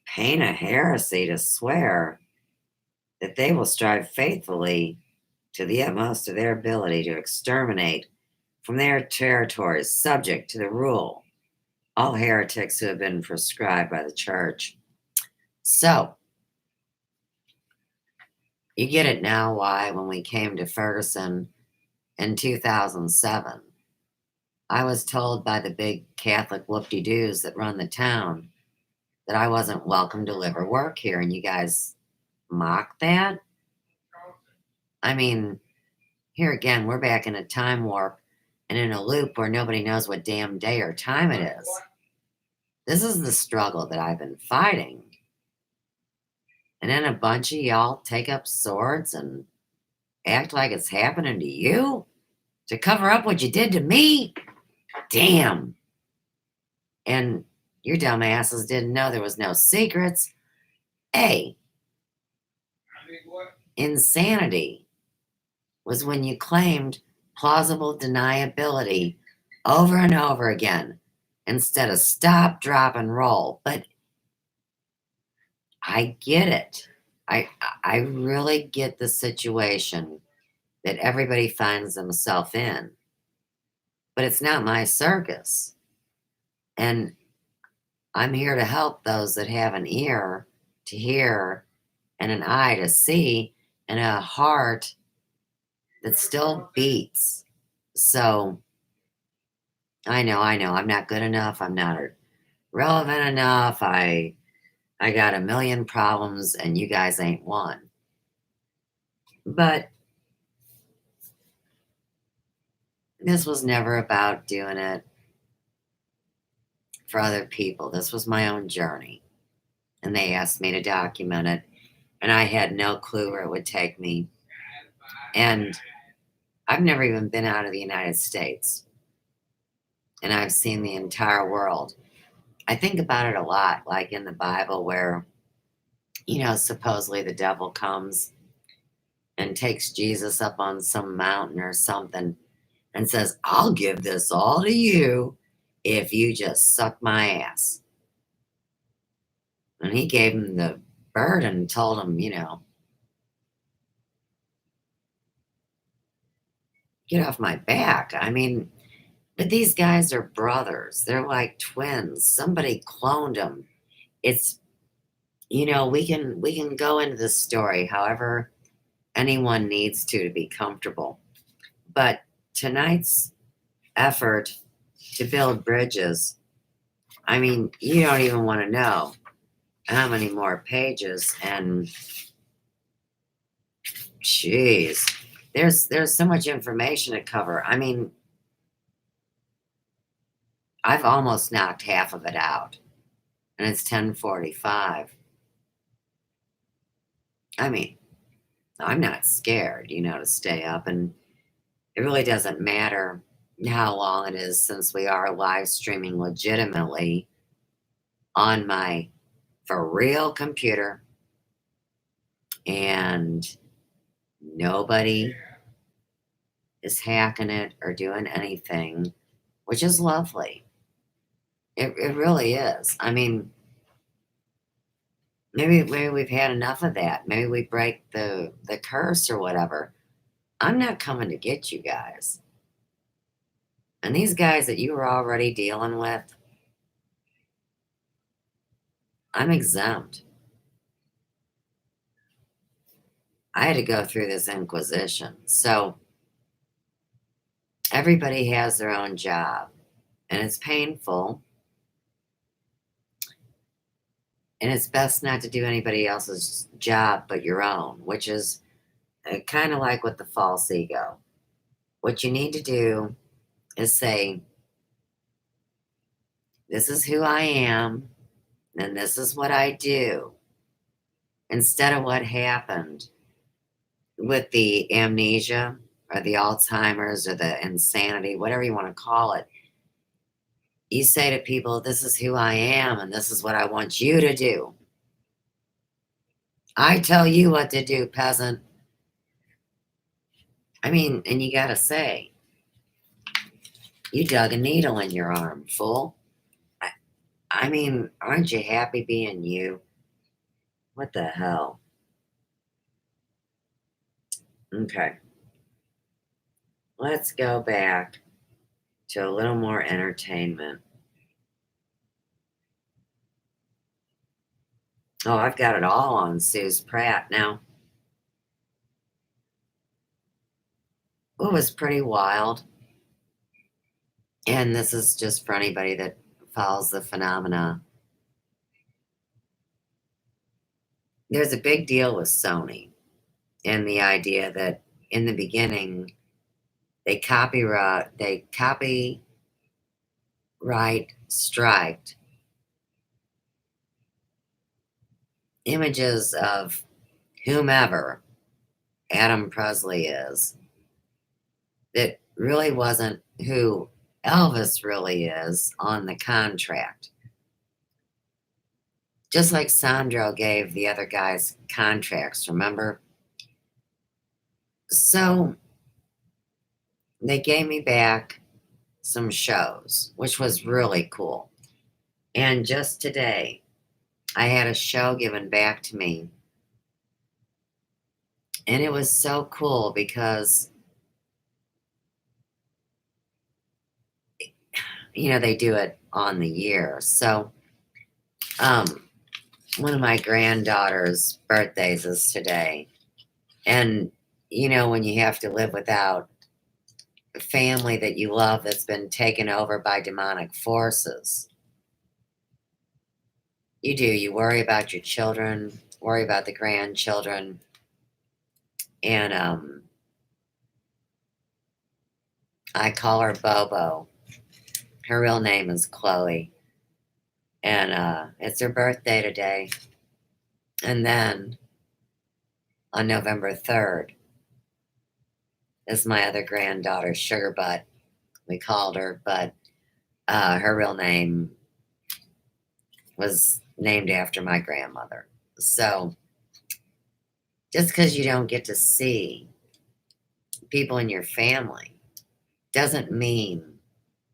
pain of heresy to swear that they will strive faithfully to the utmost of their ability to exterminate from their territories, subject to the rule, all heretics who have been proscribed by the church. So, you get it now why when we came to Ferguson in 2007, I was told by the big Catholic whoop-de-doos that run the town that I wasn't welcome to live or work here, and you guys mock that? I mean, here again, we're back in a time warp and in a loop where nobody knows what damn day or time it is. This is the struggle that I've been fighting. And then a bunch of y'all take up swords and act like it's happening to you to cover up what you did to me? Damn. And your dumbasses didn't know there was no secrets. Hey, insanity was when you claimed plausible deniability over and over again instead of stop, drop, and roll. But I get it. I really get the situation that everybody finds themselves in. But it's not my circus. And I'm here to help those that have an ear to hear and an eye to see and a heart that still beats. So I know I'm not good enough. I'm not relevant enough. I got a million problems and you guys ain't one. But this was never about doing it for other people. This was my own journey. And they asked me to document it. And I had no clue where it would take me. And I've never even been out of the United States. And I've seen the entire world. I think about it a lot, like in the Bible, where, supposedly the devil comes and takes Jesus up on some mountain or something and says, I'll give this all to you if you just suck my ass. And he gave him the bird and told him, get off my back. I mean, but these guys are brothers. They're like twins. Somebody cloned them. It's, we can go into this story however anyone needs to be comfortable. But tonight's effort to build bridges, I mean, you don't even want to know how many more pages. And jeez, there's so much information to cover. I mean, I've almost knocked half of it out, and it's 10:45. I mean, I'm not scared, to stay up, and it really doesn't matter how long it is since we are live streaming legitimately on my for real computer, and nobody is hacking it or doing anything, which is lovely. It really is. I mean, maybe we've had enough of that. Maybe we break the curse or whatever. I'm not coming to get you guys. And these guys that you were already dealing with, I'm exempt. I had to go through this inquisition. So everybody has their own job, and it's painful. And it's best not to do anybody else's job but your own, which is kind of like with the false ego. What you need to do is say, this is who I am, and this is what I do, instead of what happened with the amnesia or the Alzheimer's or the insanity, whatever you want to call it. You say to people, this is who I am, and this is what I want you to do. I tell you what to do, peasant. I mean, and you gotta say, you dug a needle in your arm, fool. I mean, aren't you happy being you? What the hell? Okay. Let's go back to a little more entertainment. Oh, I've got it all on Sue's Pratt now. It was pretty wild. And this is just for anybody that follows the phenomena. There's a big deal with Sony and the idea that in the beginning they copyright striked images of whomever Adam Presley is that really wasn't who Elvis really is on the contract. Just like Sandro gave the other guys contracts, remember? So they gave me back some shows, which was really cool. And just today, I had a show given back to me. And it was so cool because, they do it on the year. So, one of my granddaughter's birthdays is today. And, when you have to live without a family that you love that's been taken over by demonic forces, you do. You worry about your children, worry about the grandchildren. And I call her Bobo. Her real name is Chloe. And it's her birthday today. And then on November 3rd is my other granddaughter, Sugar Butt. We called her, but her real name was named after my grandmother. So just because you don't get to see people in your family doesn't mean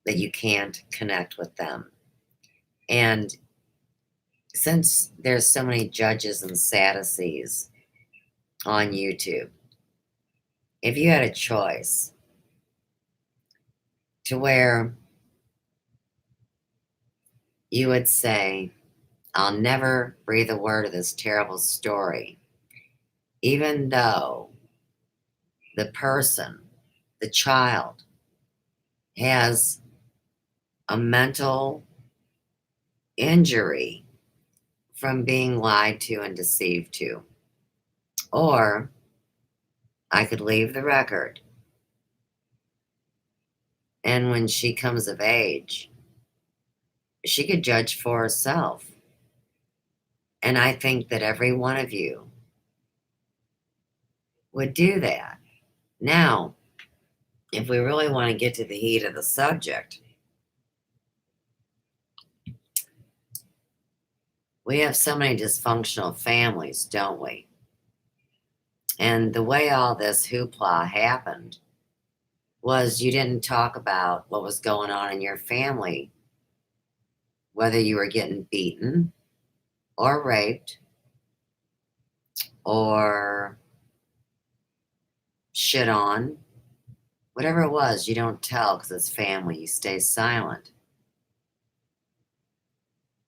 that you can't connect with them. And since there's so many judges and Sadducees on YouTube, if you had a choice to where you would say, I'll never breathe a word of this terrible story, even though the person, the child, has a mental injury from being lied to and deceived to. Or I could leave the record, and when she comes of age, she could judge for herself. And I think that every one of you would do that. Now, if we really want to get to the heat of the subject, we have so many dysfunctional families, don't we? And the way all this hoopla happened was you didn't talk about what was going on in your family, whether you were getting beaten or raped or shit on. Whatever it was, you don't tell because it's family. You stay silent.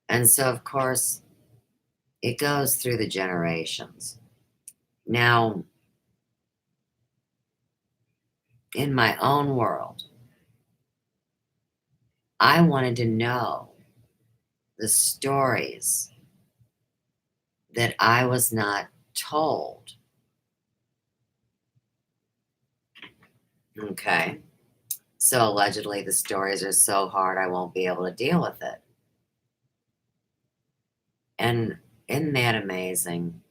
And so, of course, it goes through the generations. Now, in my own world, I wanted to know the stories that I was not told. Okay. So allegedly the stories are so hard I won't be able to deal with it. And isn't that amazing?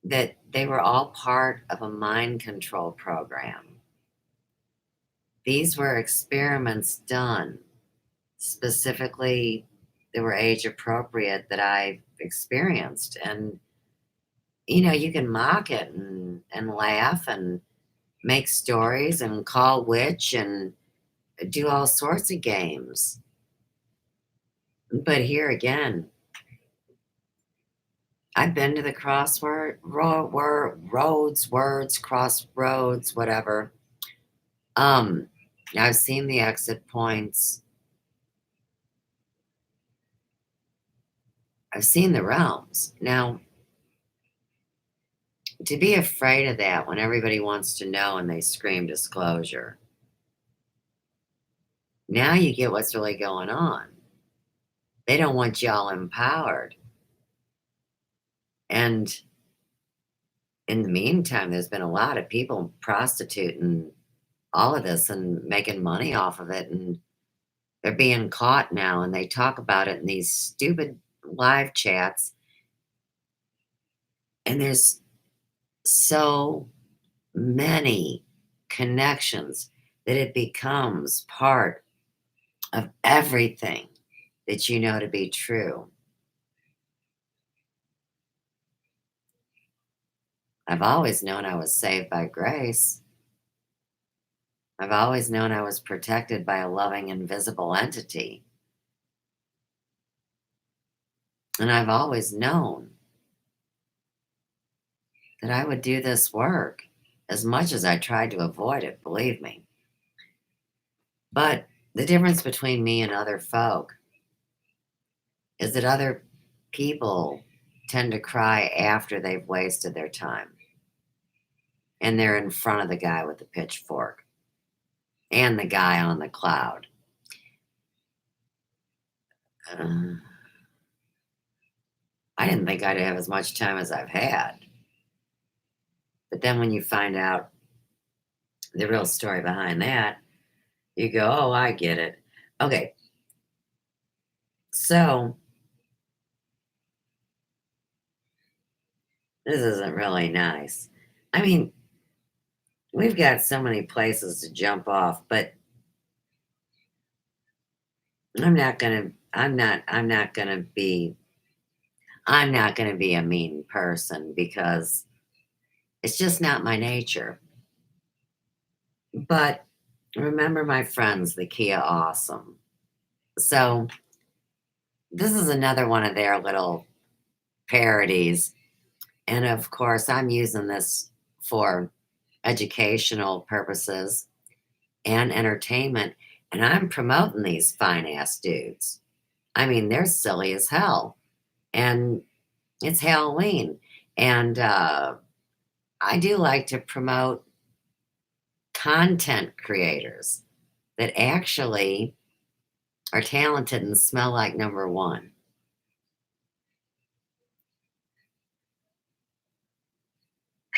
That they were all part of a mind control program. These were experiments done specifically that were age appropriate that I experienced. And, you can mock it and laugh and make stories and call witch and do all sorts of games. But here again, I've been to the crossroads, whatever. I've seen the exit points. I've seen the realms. Now, to be afraid of that when everybody wants to know and they scream disclosure, now you get what's really going on. They don't want y'all empowered. And in the meantime, there's been a lot of people prostituting all of this and making money off of it. And they're being caught now. And they talk about it in these stupid live chats. And there's so many connections that it becomes part of everything that you know to be true. I've always known I was saved by grace. I've always known I was protected by a loving, invisible entity. And I've always known that I would do this work as much as I tried to avoid it, believe me. But the difference between me and other folk is that other people tend to cry after they've wasted their time. And they're in front of the guy with the pitchfork and the guy on the cloud. I didn't think I'd have as much time as I've had. But then when you find out the real story behind that, you go, oh, I get it. Okay. So this isn't really nice. I mean, we've got so many places to jump off, but I'm not gonna be a mean person because it's just not my nature. But remember my friends, the Kia Awesome. So this is another one of their little parodies. And of course, I'm using this for educational purposes and entertainment. And I'm promoting these fine ass dudes. I mean, they're silly as hell. And it's Halloween. And I do like to promote content creators that actually are talented and smell like number one.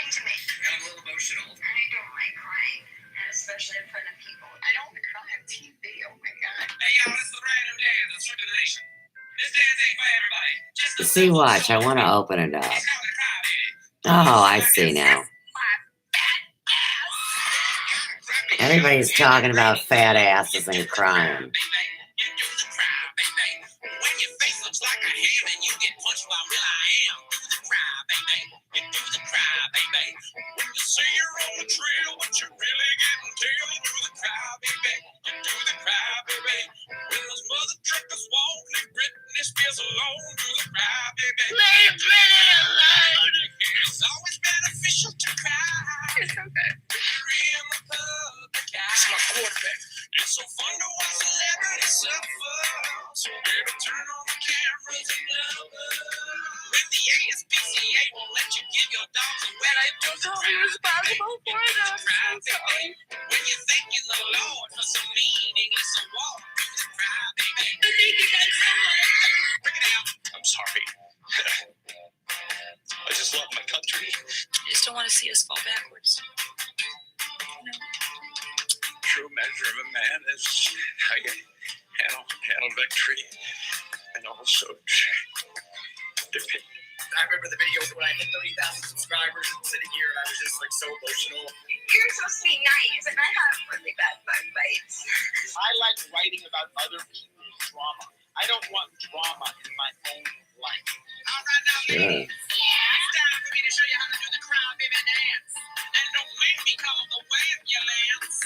To me. I'm a little emotional. I don't like crying, and especially in front of people. I don't want to cry on TV. Oh my god. Hey y'all, this is the random dance. That's for the nation. This dance ain't for everybody. Just the See, watch. I want to open it up. Oh, I see now. Everybody's talking about fat asses and crying. When your face looks like a ham and you get punched by real I am. Do the cry, baby. You do the cry, baby. When you say you're on the trail, but you're really getting tail. Do the cry, baby. You do the cry, baby. When those mother truckers won't leave Britney Spears alone. Do the cry, baby. Leave Britney alone. It's always beneficial to cry. It's okay. You're in the public eye. It's my quarterback. It's so fun to watch celebrities suffer. So baby, turn on the cameras and love us. When the ASPCA won't let you give your dogs away, and I feel totally responsible for them. Cry, baby. When you're thanking the Lord for some meaningless award, do the cry, baby. Break it down. I'm sorry. I just love my country. I just don't want to see us fall backwards. True measure of a man is how you handle victory and also defeat. I remember the videos when I hit 30,000 subscribers and sitting here and I was just like so emotional. You're supposed to be nice and I have really bad bug bites. I like writing about other people's drama. I don't want drama in my own life. All right now, ladies. It's time for me to show you how to do the cry baby dance. And don't make me call the ambulance.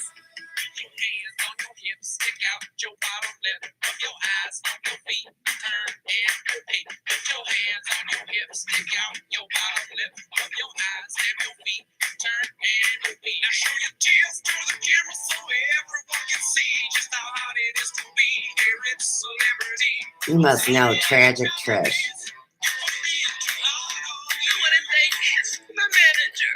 Your hands on your hips, stick out your bottom lip. Rub your eyes on your feet, turn and repeat. Put your hands on your hips, stick out your bottom lip. Rub your eyes and your feet, turn and repeat. Now show your tears to the camera so everyone can see just how hot it is to be a rich celebrity. You must know Tragic Trish. My manager.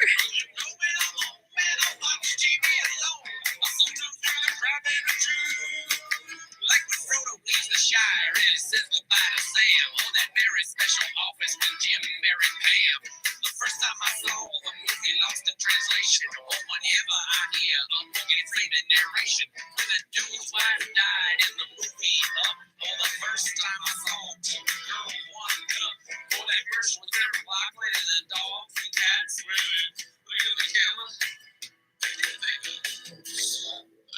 Like when Frodo leaves the Shire and he says goodbye to Sam on that very special office with Jim married Pam. The first time I saw the movie Lost in Translation, or whenever I hear a movie-faded narration, when the dude's wife died in the movie Up, or the first time I saw Two Girl One Cup, or that commercial with Sarah Lockwood and the dogs and cats. Look at the camera.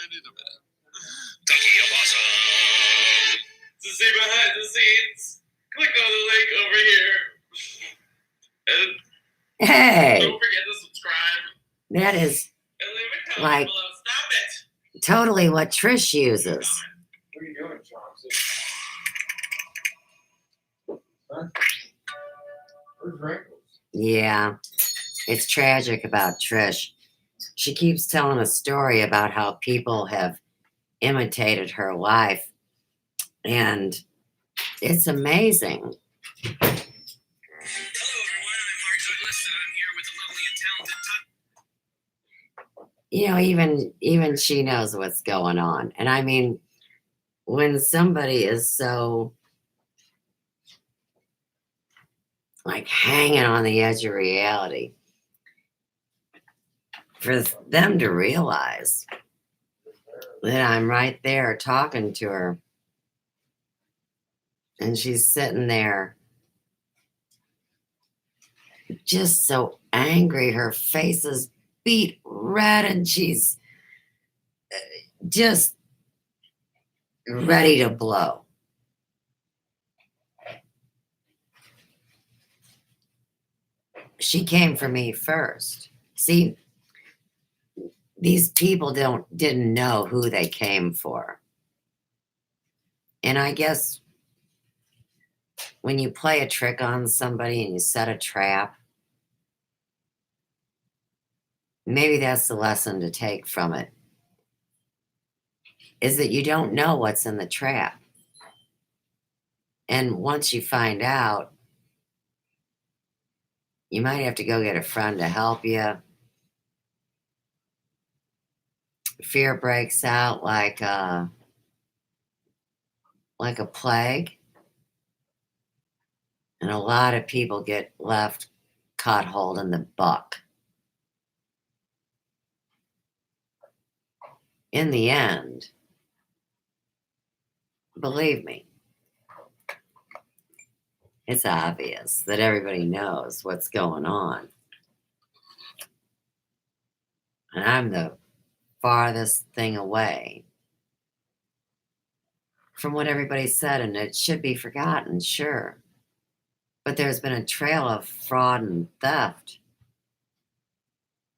I need a minute. Ducky Awesome. To see behind the scenes, click on the link over here. And Hey, don't forget to subscribe. that is And leave a comment like below. Stop it. totally what Trish uses. What are you doing, Chauncey? Huh? Where's Wrinkles? Yeah, it's tragic about Trish. She keeps telling a story about how people have imitated her life, and it's amazing. Hello, everyone. I'm Mark Douglas, and I'm here with the lovely and talented Even she knows what's going on. And I mean, when somebody is so like hanging on the edge of reality, for them to realize that I'm right there talking to her. And she's sitting there just so angry. Her face is beet red and she's just ready to blow. She came for me first. See, these people didn't know who they came for. And I guess when you play a trick on somebody and you set a trap, maybe that's the lesson to take from it, is that you don't know what's in the trap. And once you find out, you might have to go get a friend to help you. Fear breaks out like a plague. And a lot of people get left caught holding the buck. In the end, believe me, it's obvious that everybody knows what's going on. And I'm the farthest thing away from what everybody said, and it should be forgotten, sure. But there's been a trail of fraud and theft,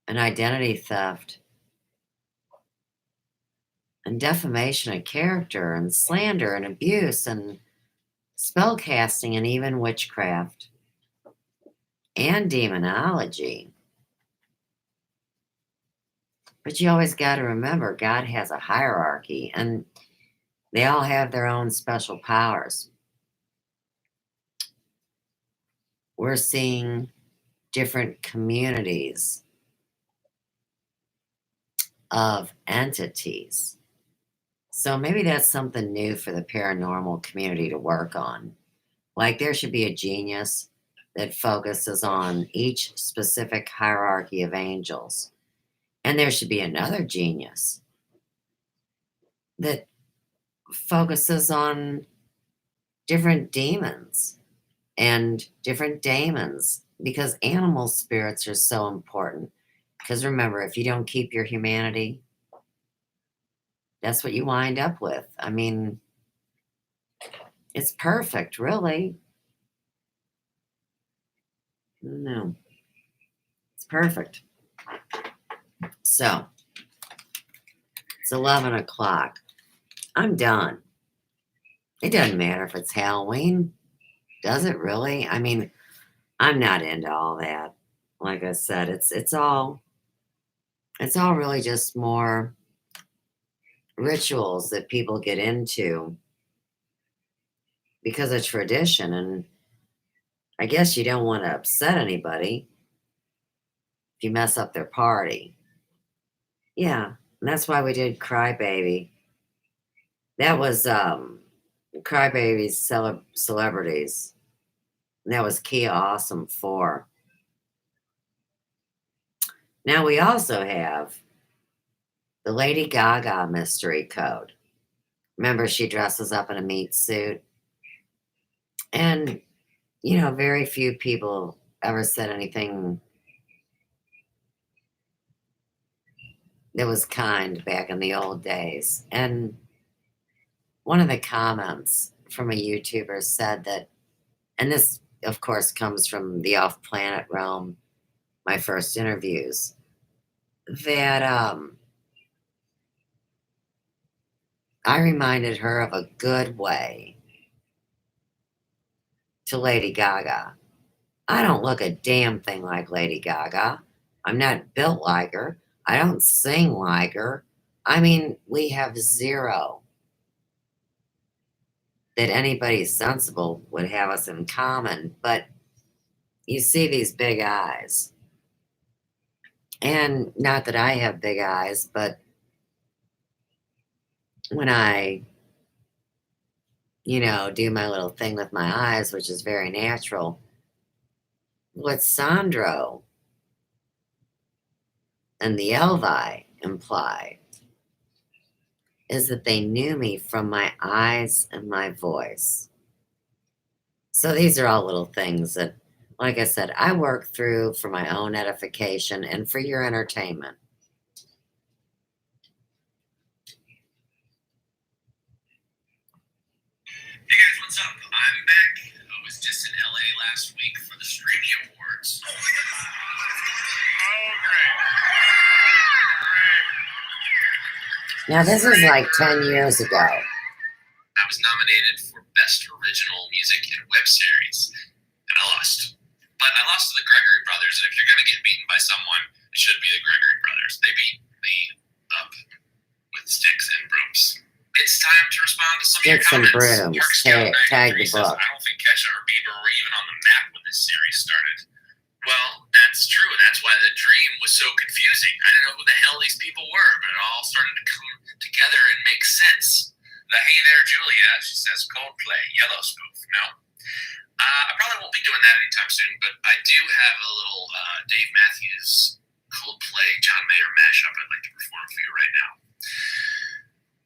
and identity theft, and defamation of character, and slander, and abuse, and spell casting, and even witchcraft, and demonology. But you always got to remember, God has a hierarchy, and they all have their own special powers. We're seeing different communities of entities. So maybe that's something new for the paranormal community to work on. Like there should be a genius that focuses on each specific hierarchy of angels. And there should be another genius that focuses on different demons and different daemons, because animal spirits are so important. Because remember, if you don't keep your humanity, that's what you wind up with. I mean, it's perfect, really. No, it's perfect. So, it's 11 o'clock. I'm done. It doesn't matter if it's Halloween. Does it really? I mean, I'm not into all that. Like I said, it's all really just more rituals that people get into because of tradition, and I guess you don't want to upset anybody if you mess up their party. Yeah, and that's why we did Crybaby. That was Crybaby's celebrities. And that was Kia Awesome 4. Now we also have the Lady Gaga mystery code. Remember, she dresses up in a meat suit. And, you know, very few people ever said anything that was kind back in the old days. And one of the comments from a YouTuber said that, and this, of course, comes from the off-planet realm, my first interviews, that I reminded her of a good way to Lady Gaga. I don't look a damn thing like Lady Gaga. I'm not built like her. I don't sing like her. I mean, we have zero that anybody sensible would have us in common, but you see these big eyes. And not that I have big eyes, but when I, you know, do my little thing with my eyes, which is very natural, with Sandro, And the Elvi imply is that they knew me from my eyes and my voice. So these are all little things that, like I said, I work through for my own edification and for your entertainment. Hey guys, what's up? I'm back. I was just in LA last week for the Streamy Awards. Oh, great. Now, this is like 10 years ago. I was nominated for Best Original Music in a Web Series, and I lost. But I lost to the Gregory Brothers, and if you're going to get beaten by someone, it should be the Gregory Brothers. They beat me up with sticks and brooms. It's time to respond to some Sticks of and your comments. brooms. Mark Scout Tag 93 the says, book. I don't think Kesha or Bieber were even on the map when this series started. Well, that's true. That's why the dream was so confusing. I didn't know who the hell these people were, but it all started to come together and make sense. The Hey There Julia, she says Coldplay, Yellow spoof. No. I probably won't be doing that anytime soon, but I do have a little Dave Matthews Coldplay John Mayer mashup I'd like to perform for you right now.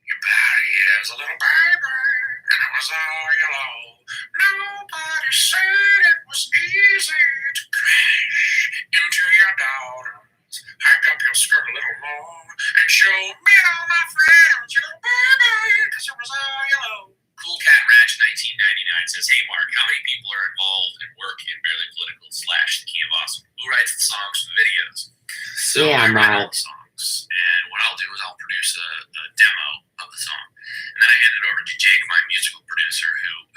Your body is a little baby, and it was all yellow. Nobody said it was easy to crash into your daughters. Hang up your skirt a little more and show me all my friends, you little baby, because it was all yellow. Cool Cat Ratch 1999 says, hey Mark, how many people are involved in work in Barely Political / The Key of Awesome? Who writes the songs for the videos? So Yeah, I write all Mark. the songs, and what I'll do is I'll produce a demo of the song, and then I hand it over to Jake, my musical producer, who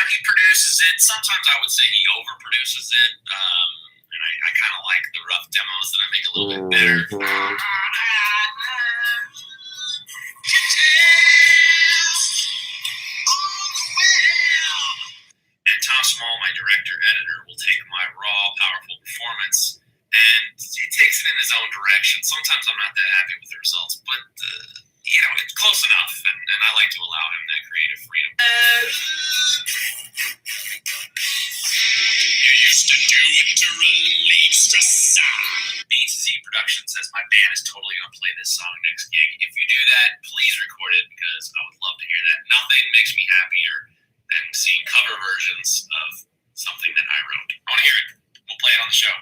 he produces it. Sometimes I would say he overproduces it, and I kind of like the rough demos that I make a little bit better. And Tom Small, my director, editor, will take my raw, powerful performance and he takes it in his own direction. Sometimes I'm not that happy with the results, but it's close enough, and I like to allow him that creative freedom. You used to do it to relieve stress. B2Z Production says my band is totally going to play this song next gig. If you do that, please record it because I would love to hear that. Nothing makes me happier than seeing cover versions of something that I wrote. I want to hear it. We'll play it on the show.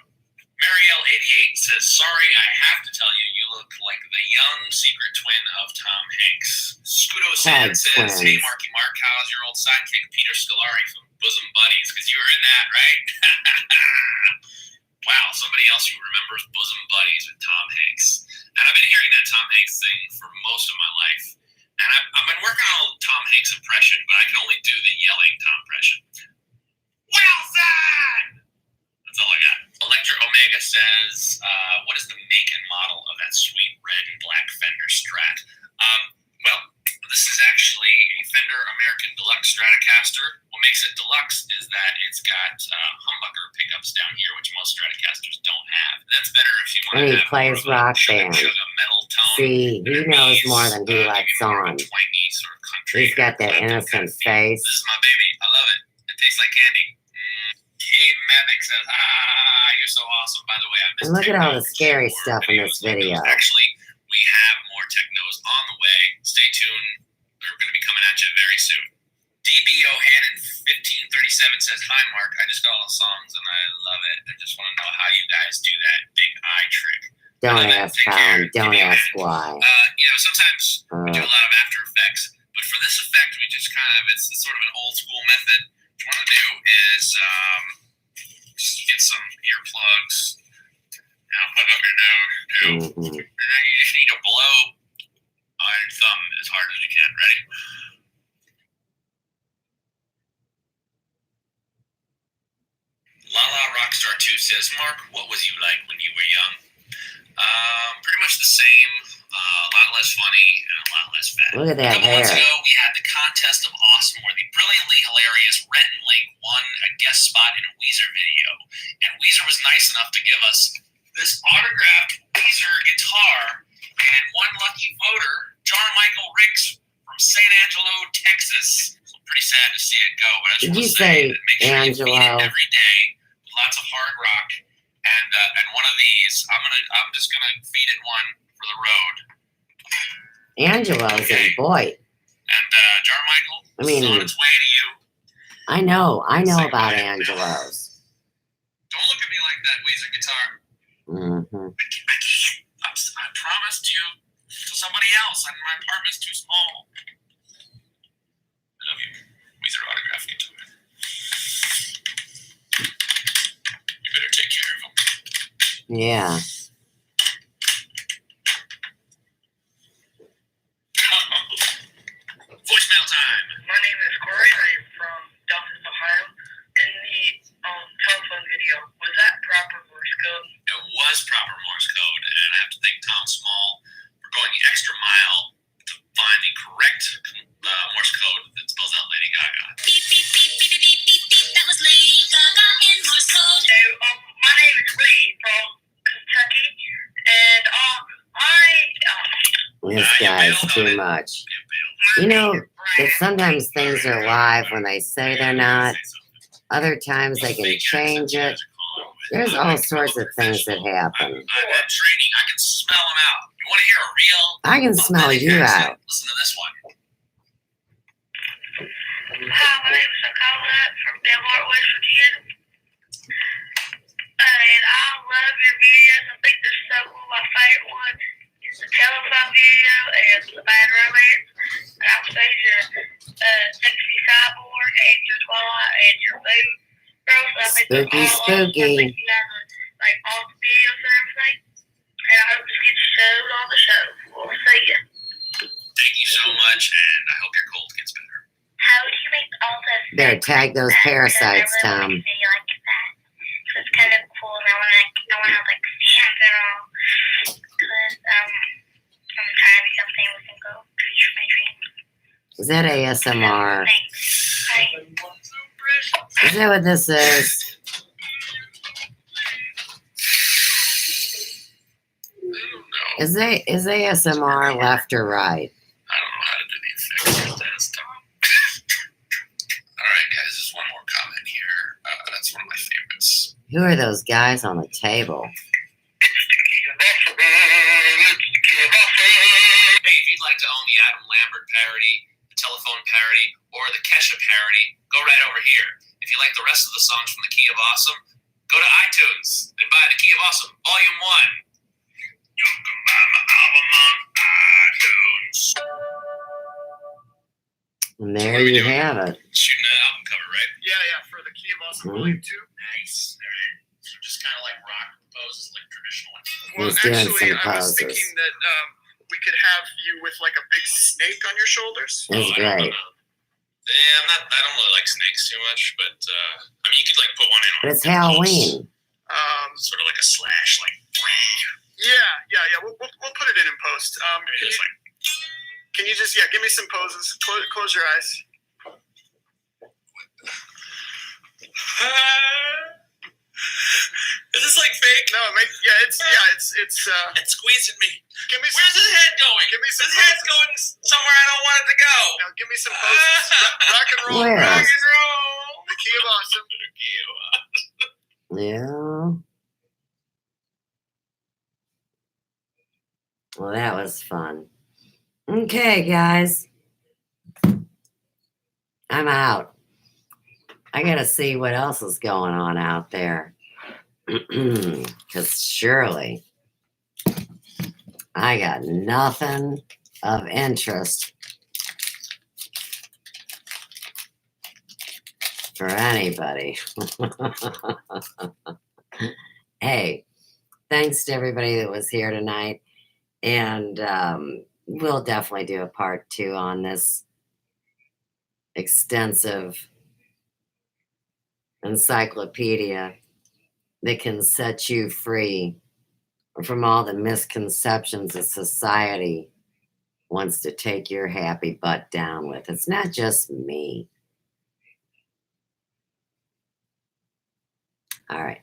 Marielle88 says, sorry, I have to tell you, you look like the young secret twin of Tom Hanks. Scudo-san says, hey, Marky Mark, how's your old sidekick, Peter Scolari from Bosom Buddies? Because you were in that, right? Wow, somebody else who remembers Bosom Buddies with Tom Hanks. And I've been hearing that Tom Hanks thing for most of my life. And I've been working on a Tom Hanks impression, but I can only do the yelling Tom impression. Wilson! That's all I got. Electra Omega says, what is the make and model of that sweet red and black Fender Strat? Well, this is actually a Fender American Deluxe Stratocaster. What makes it deluxe is that it's got humbucker pickups down here, which most Stratocasters don't have. That's better if you want And to he have plays more of rock band. a metal tone. See, he knows more than he Give lets you more of a on. twangy sort of country He's got that kind of innocent feel. face. This is my baby. I love it. It tastes like candy. Kate Mavic says, you're so awesome. By the way, I missed And look at all the techno scary for stuff in this video. Actually, we have more technos on the way. Stay tuned. They're going to be coming at you very soon. DB O'Hannon 1537 says, hi, Mark. I just got all the songs and I love it. I just want to know how you guys do that big eye trick. Don't ask how and don't ask why. Sometimes we do a lot of After Effects, but for this effect, we just it's sort of an old school method. What you want to do is just get some earplugs, plug up your nose, and then you just need to blow on your thumb as hard as you can. Ready? Lala Rockstar 2 says, Mark, what was you like when you were young? Pretty much the same, a lot less funny, and a lot less fat. Look at that A couple months hair. ago, we had the contest of Awesome, where the brilliantly hilarious Rhett and Link won a guest spot in a Weezer video. And Weezer was nice enough to give us this autographed Weezer guitar, and one lucky voter, Michael Ricks from San Angelo, Texas. So pretty sad to see it go, but I just Did want you to say say that make sure you beat it Angelo? every day with lots of hard rock And one of these, I'm just gonna feed it one for the road. Angelo's in Boyd. And Jarmichael, I mean, it's on its way to you. I know Say about goodbye. Angelo's. Don't look at me like that, Weezer guitar. Mm-hmm. I can't. I promised you to somebody else, and my apartment's too small. I love you. Weezer autographed me to it. You better take care of him. Yeah. Voicemail time. My name is Corey. I'm from Delphus, Ohio. In the telephone video, was that proper Morse code? It was proper Morse code, and I have to thank Tom Small for going the extra mile to find the correct Morse code that spells out Lady Gaga. Beep, beep, beep, beep, beep, beep, beep, beep. That was Lady Gaga in Morse code. So, my name is Lee from Kentucky, and This guy's too much. You know, that sometimes things are live when they say they're not. Other times they can change it. There's all sorts of things that happen. I've had training. I can smell them out. You want to hear a real? I can smell you out. Listen to this one. Hi, my name is Akala from Delmar, West Virginia. And I love your videos. I think they're so cool. My favorite one is the telephone video and the Bad Romance. And I'll say your Sexy Cyborg and your Twilight and your Moon Girls. I think they're Spooky, all spooky. awesome. I think you guys are, like all the videos and everything. And I hope to get showed on the show. We'll see you. Thank you so much, and I hope your cold gets better. How do you make all this? Better tag those parasites, Tom. Like that. So it's kind of cool, and I want to like stand it all. Because I'm trying to become famous and go reach my dreams. Is that ASMR? Thanks. Bye. Is that what this is? Is ASMR left or right? I don't know how to do these things. That's Tom. All right, guys, there's one more comment here. That's one of my favorites. Who are those guys on the table? Hey, if you'd like to own the Adam Lambert parody, the telephone parody, or the Kesha parody, go right over here. If you like the rest of the songs from the Key of Awesome, go to iTunes and buy the Key of Awesome Volume 1. You can buy my album on iTunes. And there you have it. Shooting an album cover, right? Yeah, for the Key of Awesome Mhm. Volume 2. Nice. All right. So just kind of like rock poses, like traditional one. Well, He's doing actually, some I was poses. thinking that we could have you with like a big snake on your shoulders. It's great. Yeah, I don't really like snakes too much, but I mean, you could like put one in. But it's Halloween. Sort of like a slash, like. Yeah. We'll put it in post. It's like. Can you just give me some poses? Close your eyes. Is this like fake? No, it's It's squeezing me. give me some. Where's his head going? Give me some His head's poses. going somewhere I don't want it to go. Now give me some poses. Rock and roll. Where? Rock and roll. The Key of Awesome. Yeah. Well, that was fun. Okay, guys. I'm out. I gotta see what else is going on out there. Because surely I got nothing of interest for anybody. Hey, thanks to everybody that was here tonight. And we'll definitely do a part 2 on this extensive encyclopedia that can set you free from all the misconceptions that society wants to take your happy butt down with. It's not just me. All right.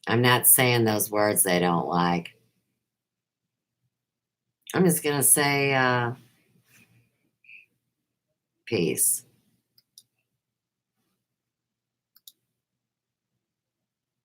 I'm not saying those words they don't like. I'm just going to say peace.